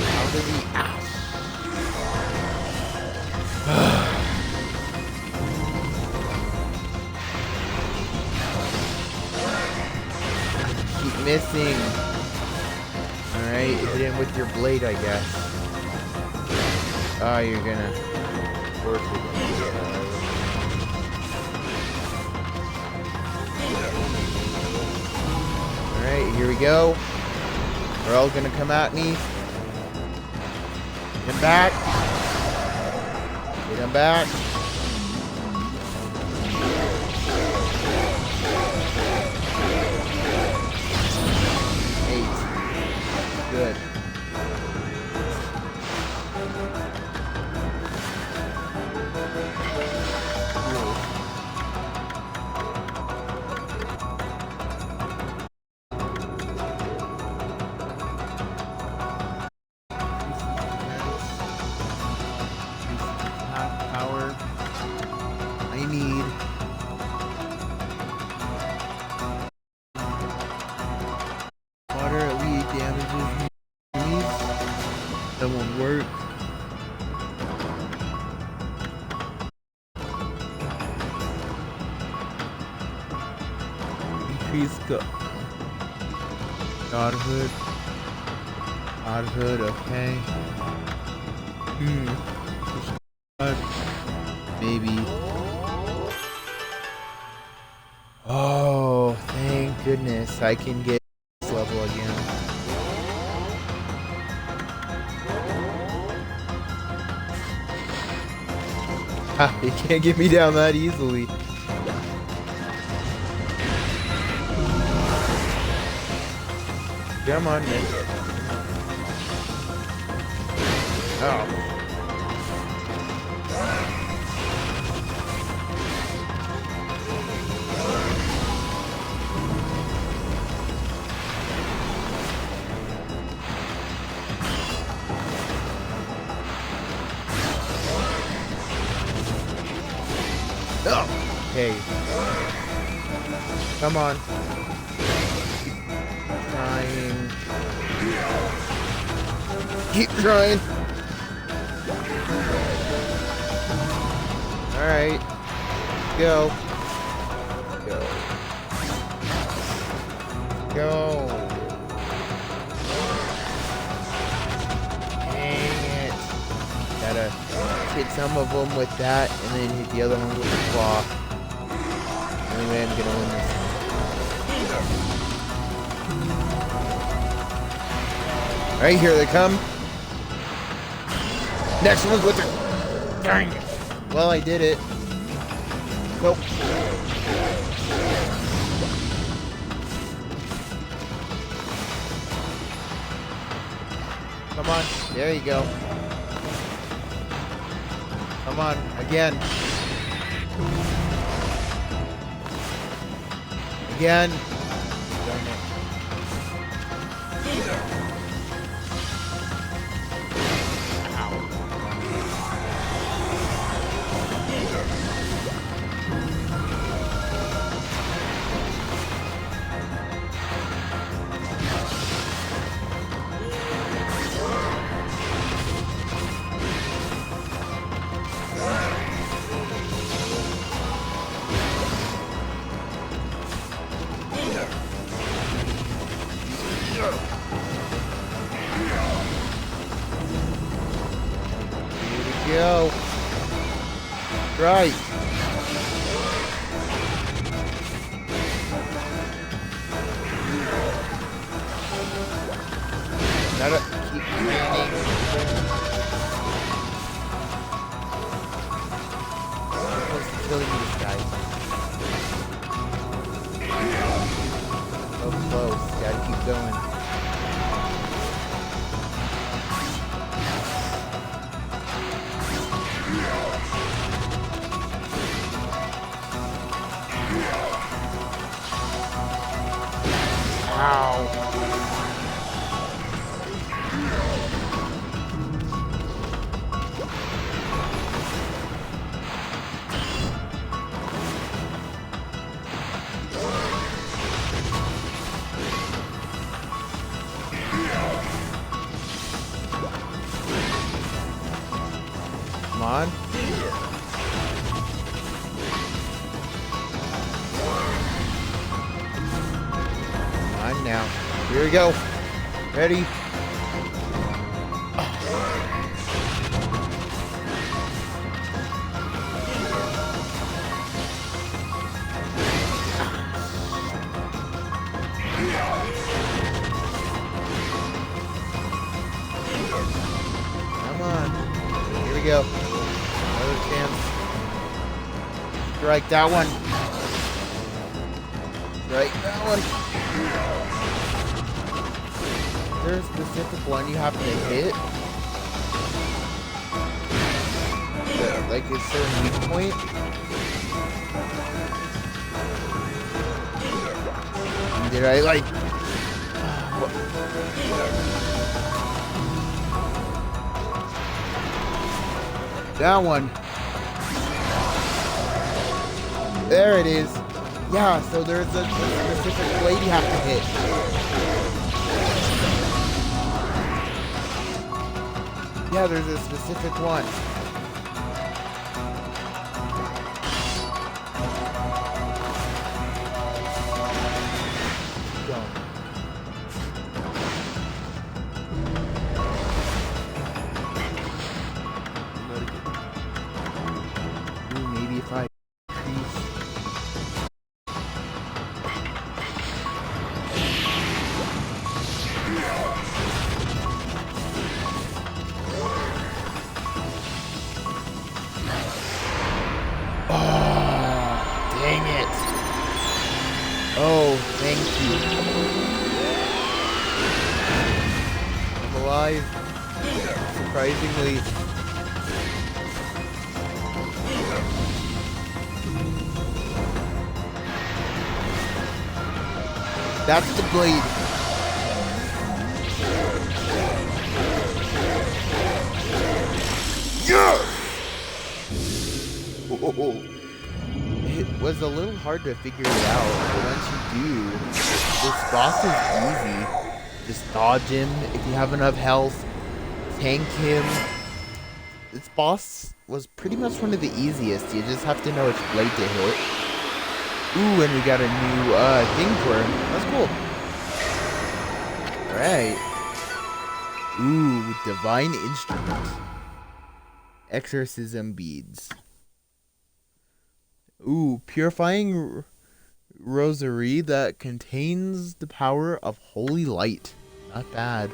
How does he... Keep missing. Alright, hit him with your blade, I guess. Oh, you're gonna force it. Alright, here we go. They're all gonna come at me. Get him back. Get him back. Good. Half power. I need. Water elite damages. That won't work. Increase godhood. Godhood, okay. Maybe. Oh, thank goodness I can get this level again. You can't get me down that easily. Come on, man. Oh. Oh. Hey. Come on. Trying. Keep trying. Alright. Go. Go. Go. Dang it. Gotta hit some of them with that and then hit the other one with the claw. Anyway, I'm gonna win this. Alright, here they come. Next one's with the... Dang it. Well, I did it. Nope. Come on. There you go. Come on. Again. Again. Darn it. Go. Right. Gotta keep landing. Close to killing this guy. So close. Gotta keep going. Ow. Come on. Now, here we go. Ready? Come on. Here we go. Another chance. Strike that one. Strike that one. Is there a specific one you happen to hit? Like a certain weak point? Did I like... That one. There it is. Yeah, so there's a specific blade you have to hit. Yeah, there's a specific one. Ooh, maybe if I alive. Surprisingly. That's the blade. Yes! Whoa. It was a little hard to figure it out, but once you do, this boss is easy. Just dodge him if you have enough health, tank him. This boss was pretty much one of the easiest. You just have to know which blade to hit. Ooh, and we got a new thing for him. That's cool. Alright. Ooh, divine instrument. Exorcism beads. Ooh, purifying rosary that contains the power of holy light. Not bad.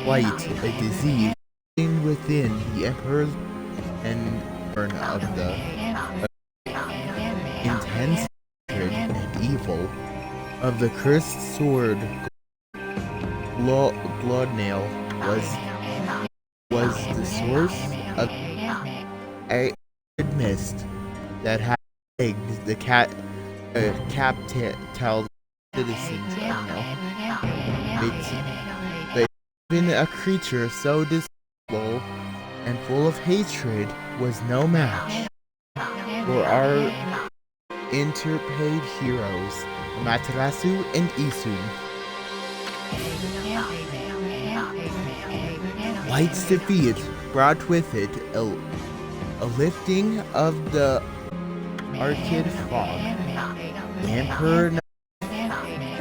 Light, a disease within the emperor's and burn of the intense hatred and evil of the cursed sword. Bloodnail was the source of a mist that had plagued the capital citizens. I don't know. But even a creature so despicable and full of hatred was no match for our interpaid heroes, Amaterasu and Isun. Light's defeat brought with it a lifting of the Arcade fog. The Emperor,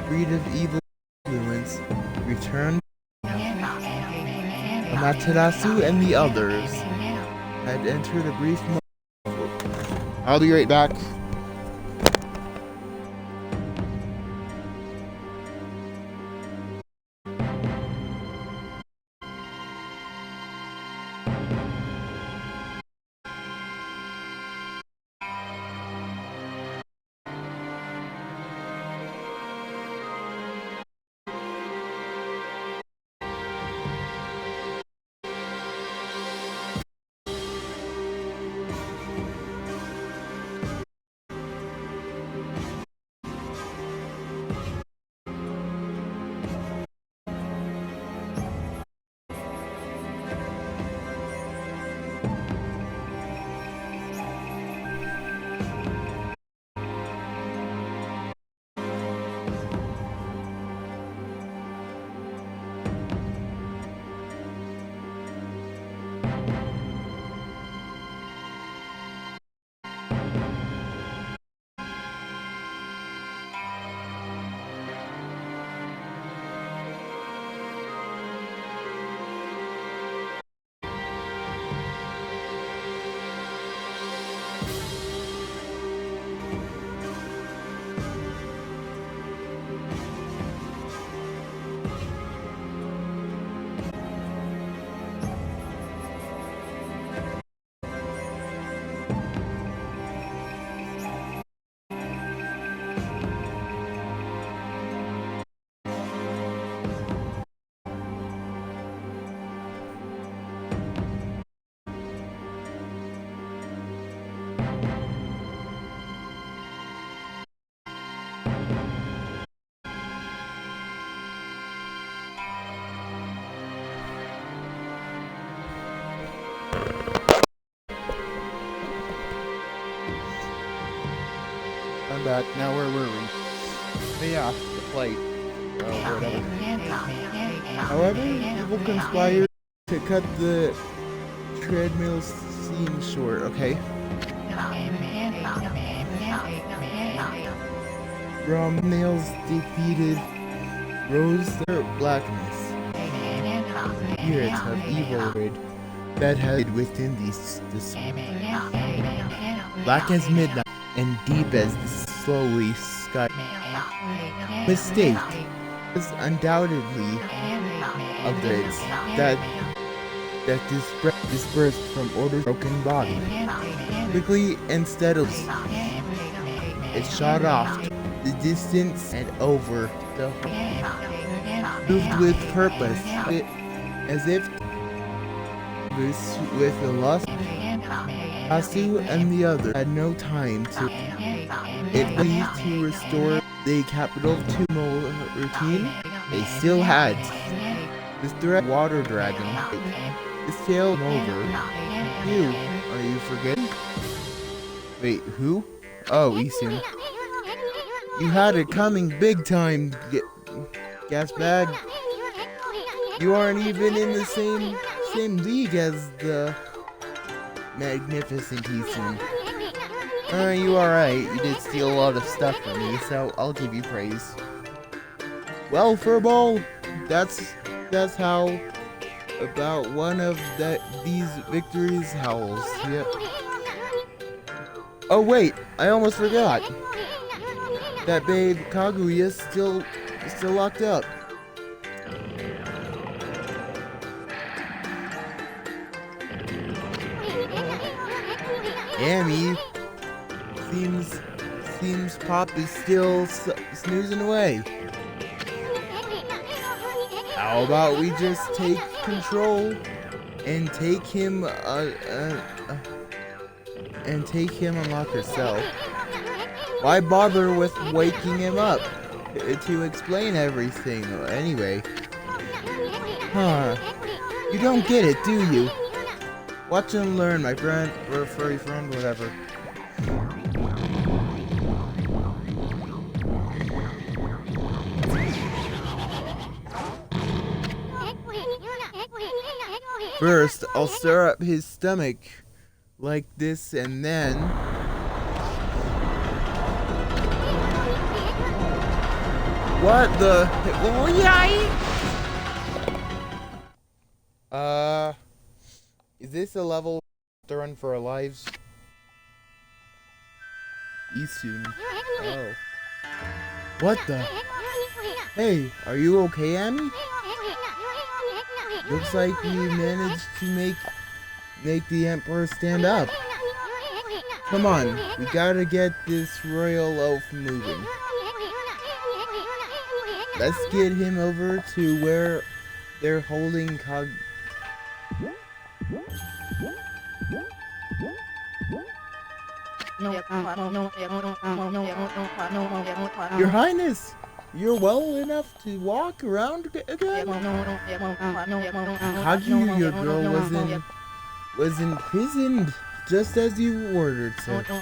freed of evil influence, returned. Amaterasu and the others had entered a brief moment. I'll be right back. I'm back. Now where were we? But yeah, the plate. Whatever. However, evil conspired to cut the treadmill scene short, okay? Nails defeated rose their blackness. Spirits of evil that had within these black as midnight and deep as the slowly sky. Mistake was undoubtedly of this that dispersed from order's broken body. Quickly and steadily, it shot off the distance and over the moved with purpose, as if this with the lust. Asu and the other had no time to restore the capital to normal routine. They still had this direct water dragon. This tail over. You, are you forgetting? Wait, who? Oh, Isun. You had it coming big time, gas bag. You aren't even in the same league as the magnificent Isun. You alright. You did steal a lot of stuff from me, so I'll give you praise. Well, Furball, that's how about one of these victories howls. Yep. Oh wait, I almost forgot. That babe Kaguya's still locked up. Amy, seems Pop is still snoozing away. How about we just take control and take him unlock herself? Why bother with waking him up to explain everything anyway? Huh? You don't get it, do you? Watch and learn, my friend, or furry friend, whatever. First, I'll stir up his stomach like this, and then what the? Oh, yikes! Is this a level to run for our lives? Isun. Oh. What the? Hey, are you okay, Amy? Looks like we managed to make the Emperor stand up. Come on, we gotta get this royal oaf moving. Let's get him over to where they're holding Your Highness! You're well enough to walk around again? Kagu, your girl was imprisoned just as you ordered, sir. He's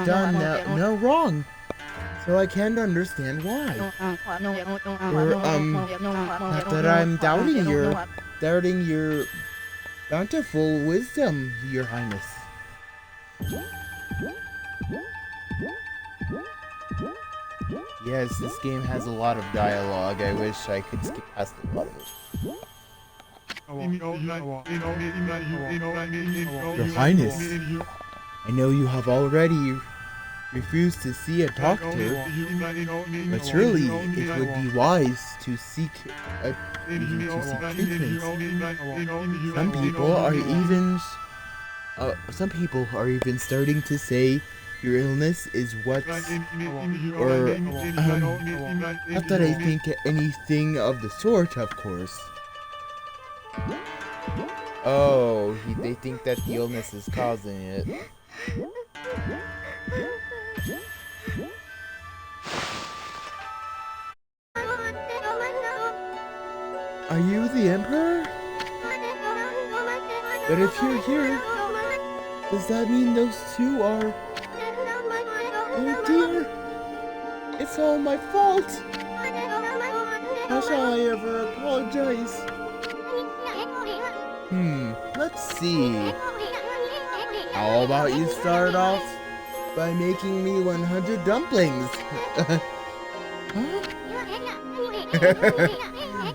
done no wrong, so I can't understand why. Not that I'm doubting your bountiful wisdom, Your Highness. Yes, this game has a lot of dialogue. I wish I could skip past a lot of it. Your Highness, I know you have already refused to see and talk to, but surely it would be wise to seek treatment. Some people are even starting to say your illness is not that I think anything of the sort, of course. Oh, they think that the illness is causing it. Are you the Emperor? But if you're here, does that mean those two are... Oh dear! It's all my fault! How shall I ever apologize? Let's see. How about you start off by making me 100 dumplings? Huh?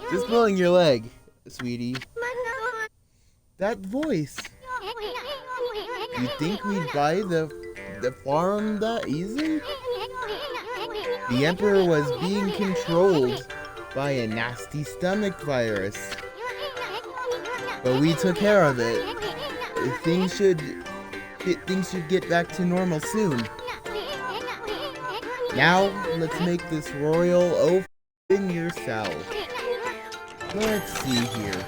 Just pulling your leg, sweetie. That voice. You think we'd buy the farm that easy? The Emperor was being controlled by a nasty stomach virus. But we took care of it. Things should get back to normal soon. Now, let's make this royal open yourself. Let's see here.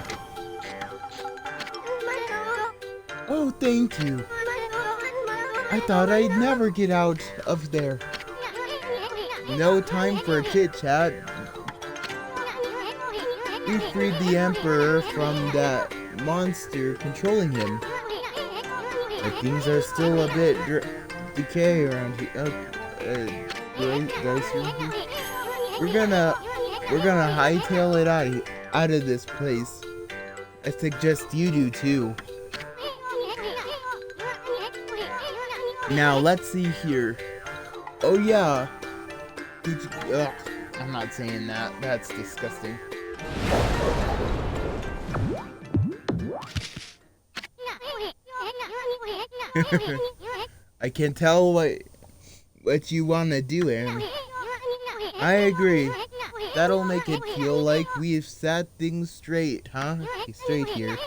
Oh, thank you. I thought I'd never get out of there. No time for a chit-chat. We freed the Emperor from that monster controlling him. But things are still a bit decay around here. We're gonna hightail it out of this place. I suggest you do too. Now let's see here. Oh yeah. I'm not saying that. That's disgusting. I can tell what you want to do, Aaron. I agree. That'll make it feel like we've set things straight, huh? Straight here.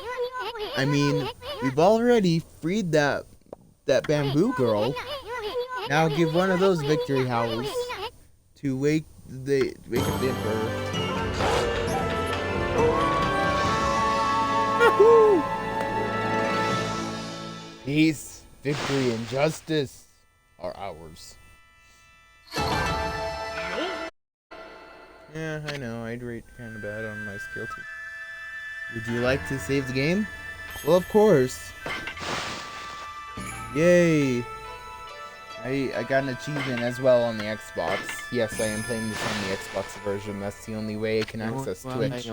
I mean, we've already freed that bamboo girl. Now give one of those victory howls to wake up the Emperor. Peace, victory, and justice are ours. Yeah, I know. I'd rate kind of bad on my skill too. Would you like to save the game? Well, of course. Yay! I got an achievement as well on the Xbox. Yes, I am playing this on the Xbox version. That's the only way I can access Twitch.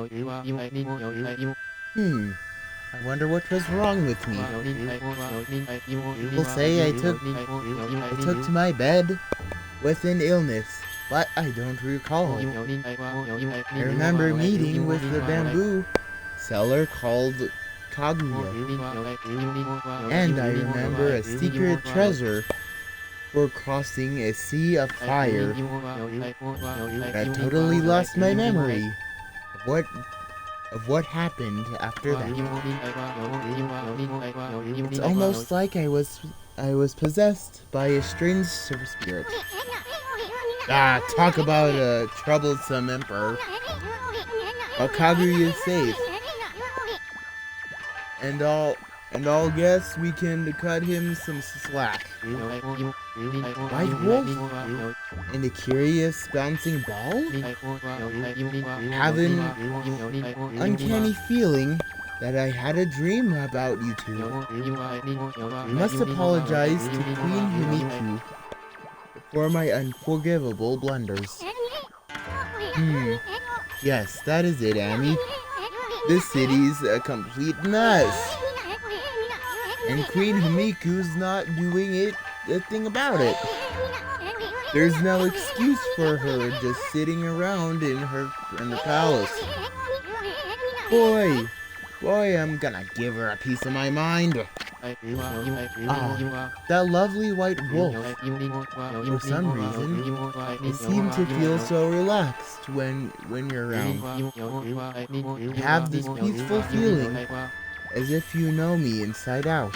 I wonder what was wrong with me. People say I took to my bed with an illness, but I don't recall. I remember meeting with the bamboo seller called Kaguya, and I remember a secret treasure for crossing a sea of fire. But I totally lost my memory of what happened after that. It's almost like I was possessed by a strange spirit. Talk about a troublesome emperor. But Kaguya is safe. And I'll guess we can cut him some slack. White wolf? And a curious bouncing ball? Have an uncanny feeling that I had a dream about you two. I must apologize to Queen Himiku for my unforgivable blunders. Yes, that is it, Amy. This city's a complete mess. And Queen Himiku's not doing a thing about it. There's no excuse for her just sitting around in her palace. Boy, I'm gonna give her a piece of my mind. That lovely white wolf. For some reason, I seem to feel so relaxed when you're around. I have this peaceful feeling, as if you know me inside out.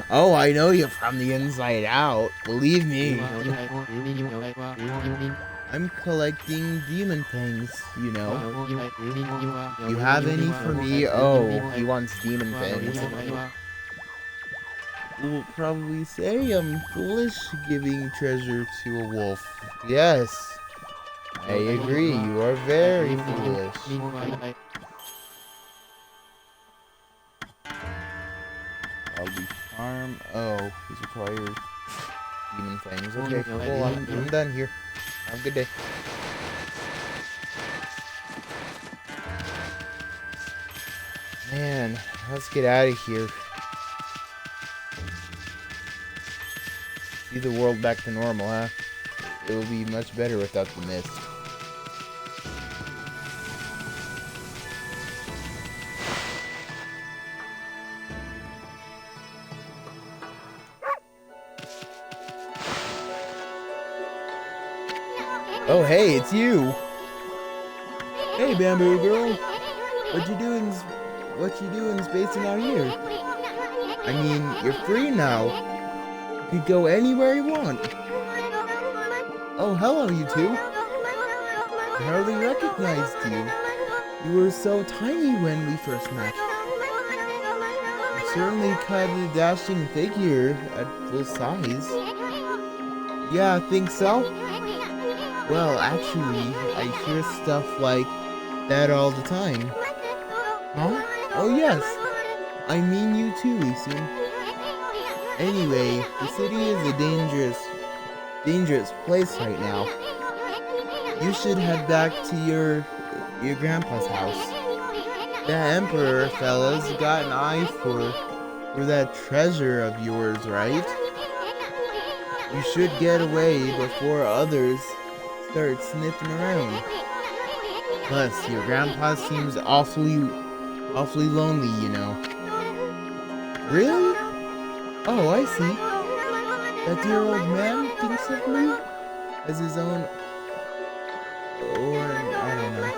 Oh, I know you from the inside out. Believe me. I'm collecting demon fangs, you know. You have any for me? Oh, he wants demon fangs. You'll probably say I'm foolish giving treasure to a wolf. Yes, I agree. You are very foolish. I'll be farm. Oh, he's required demon fangs. Okay, cool. I'm done here. Have a good day. Man, let's get out of here. See the world back to normal, huh? It will be much better without the mist. Oh, hey, it's you. Hey, Bamboo Girl. What you doing spacing out here? I mean, you're free now. You could go anywhere you want. Oh, hello, you two. I hardly recognized you. You were so tiny when we first met. You certainly cut a dashing figure at full size. Yeah, I think so. Well, actually, I hear stuff like that all the time. Huh? Oh yes. I mean you too, Isun. Anyway, the city is a dangerous place right now. You should head back to your grandpa's house. That emperor fella's got an eye for that treasure of yours, right? You should get away before others start sniffing around. Plus, your grandpa seems awfully lonely, you know. Really? Oh, I see. That dear old man thinks of me as his own, or I don't know.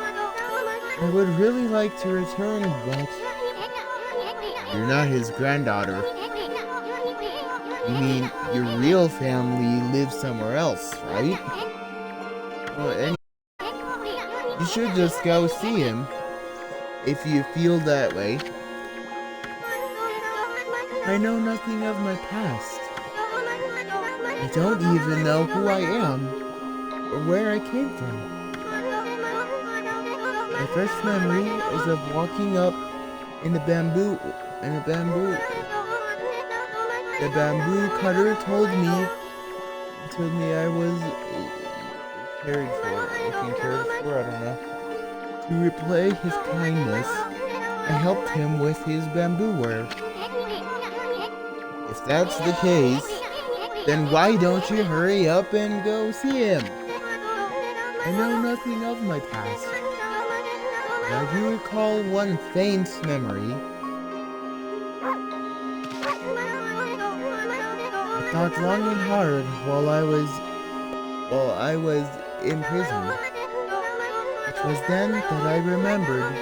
I would really like to return, but you're not his granddaughter. You mean your real family lives somewhere else, right? Well, you should just go see him if you feel that way. I know nothing of my past. I don't even know who I am or where I came from. My first memory is of walking up in a bamboo. The bamboo cutter told me I was cared for, I don't know. To repay his kindness, I helped him with his bamboo work. If that's the case, then why don't you hurry up and go see him? I know nothing of my past. I do recall one faint memory. I thought long and hard while I was imprisoned. It was then that I remembered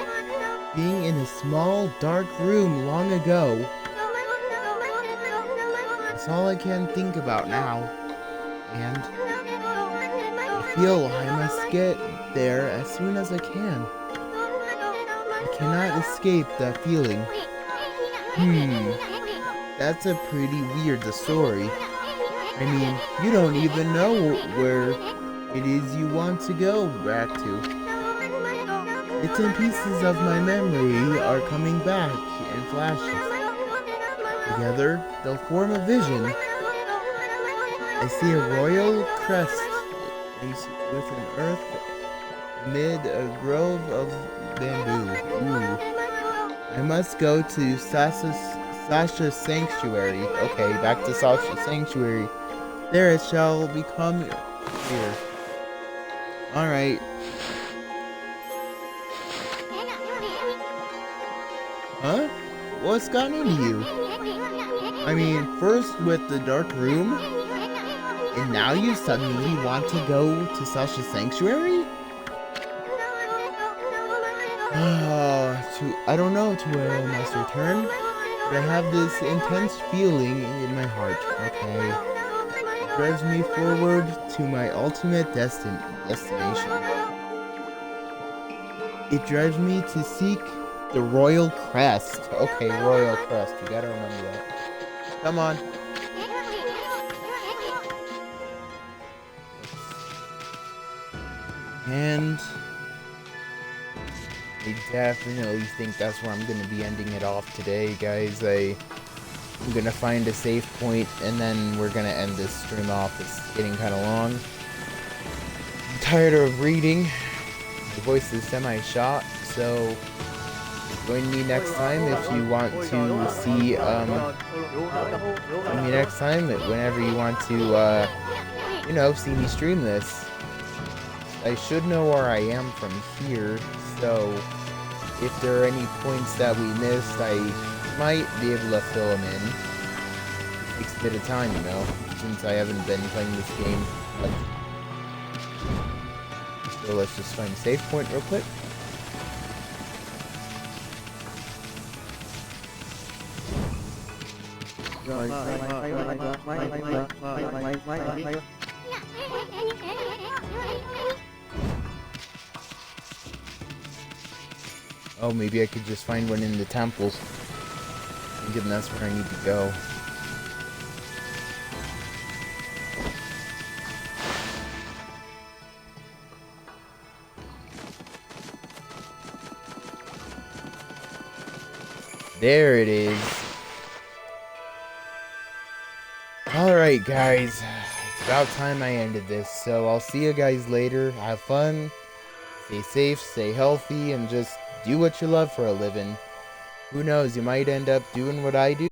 being in a small, dark room long ago. That's all I can think about now, and I feel I must get there as soon as I can. I cannot escape that feeling. That's a pretty weird story. I mean, you don't even know where it is you want to go back to. Bits and pieces of my memory are coming back in flashes. Together, they'll form a vision. I see a royal crest with an earth amid a grove of bamboo. Ooh. I must go to Sasha's sanctuary. Okay, back to Sasha's sanctuary. There it shall become clear. Alright. Huh? What's gotten into you? I mean, first with the dark room, and now you suddenly want to go to Sasha's sanctuary? I don't know to where I must return, but I have this intense feeling in my heart, okay? It drives me forward to my ultimate destination. It drives me to seek the royal crest. Okay, royal crest, you gotta remember that. Come on. And I definitely think that's where I'm going to be ending it off today, guys. I'm going to find a safe point, and then we're going to end this stream off. It's getting kind of long. I'm tired of reading. My voice is semi-shot, so join me next time if you want to see, join me next time whenever you want to, you know, see me stream this. I should know where I am from here, so if there are any points that we missed, I might be able to fill them in. It takes a bit of time, you know, since I haven't been playing this game. So let's just find a save point real quick. Oh, maybe I could just find one in the temples. I'm thinking that's where I need to go. There it is. Alright, guys. It's about time I ended this. So I'll see you guys later. Have fun. Stay safe, stay healthy, and just do what you love for a living. Who knows, you might end up doing what I do.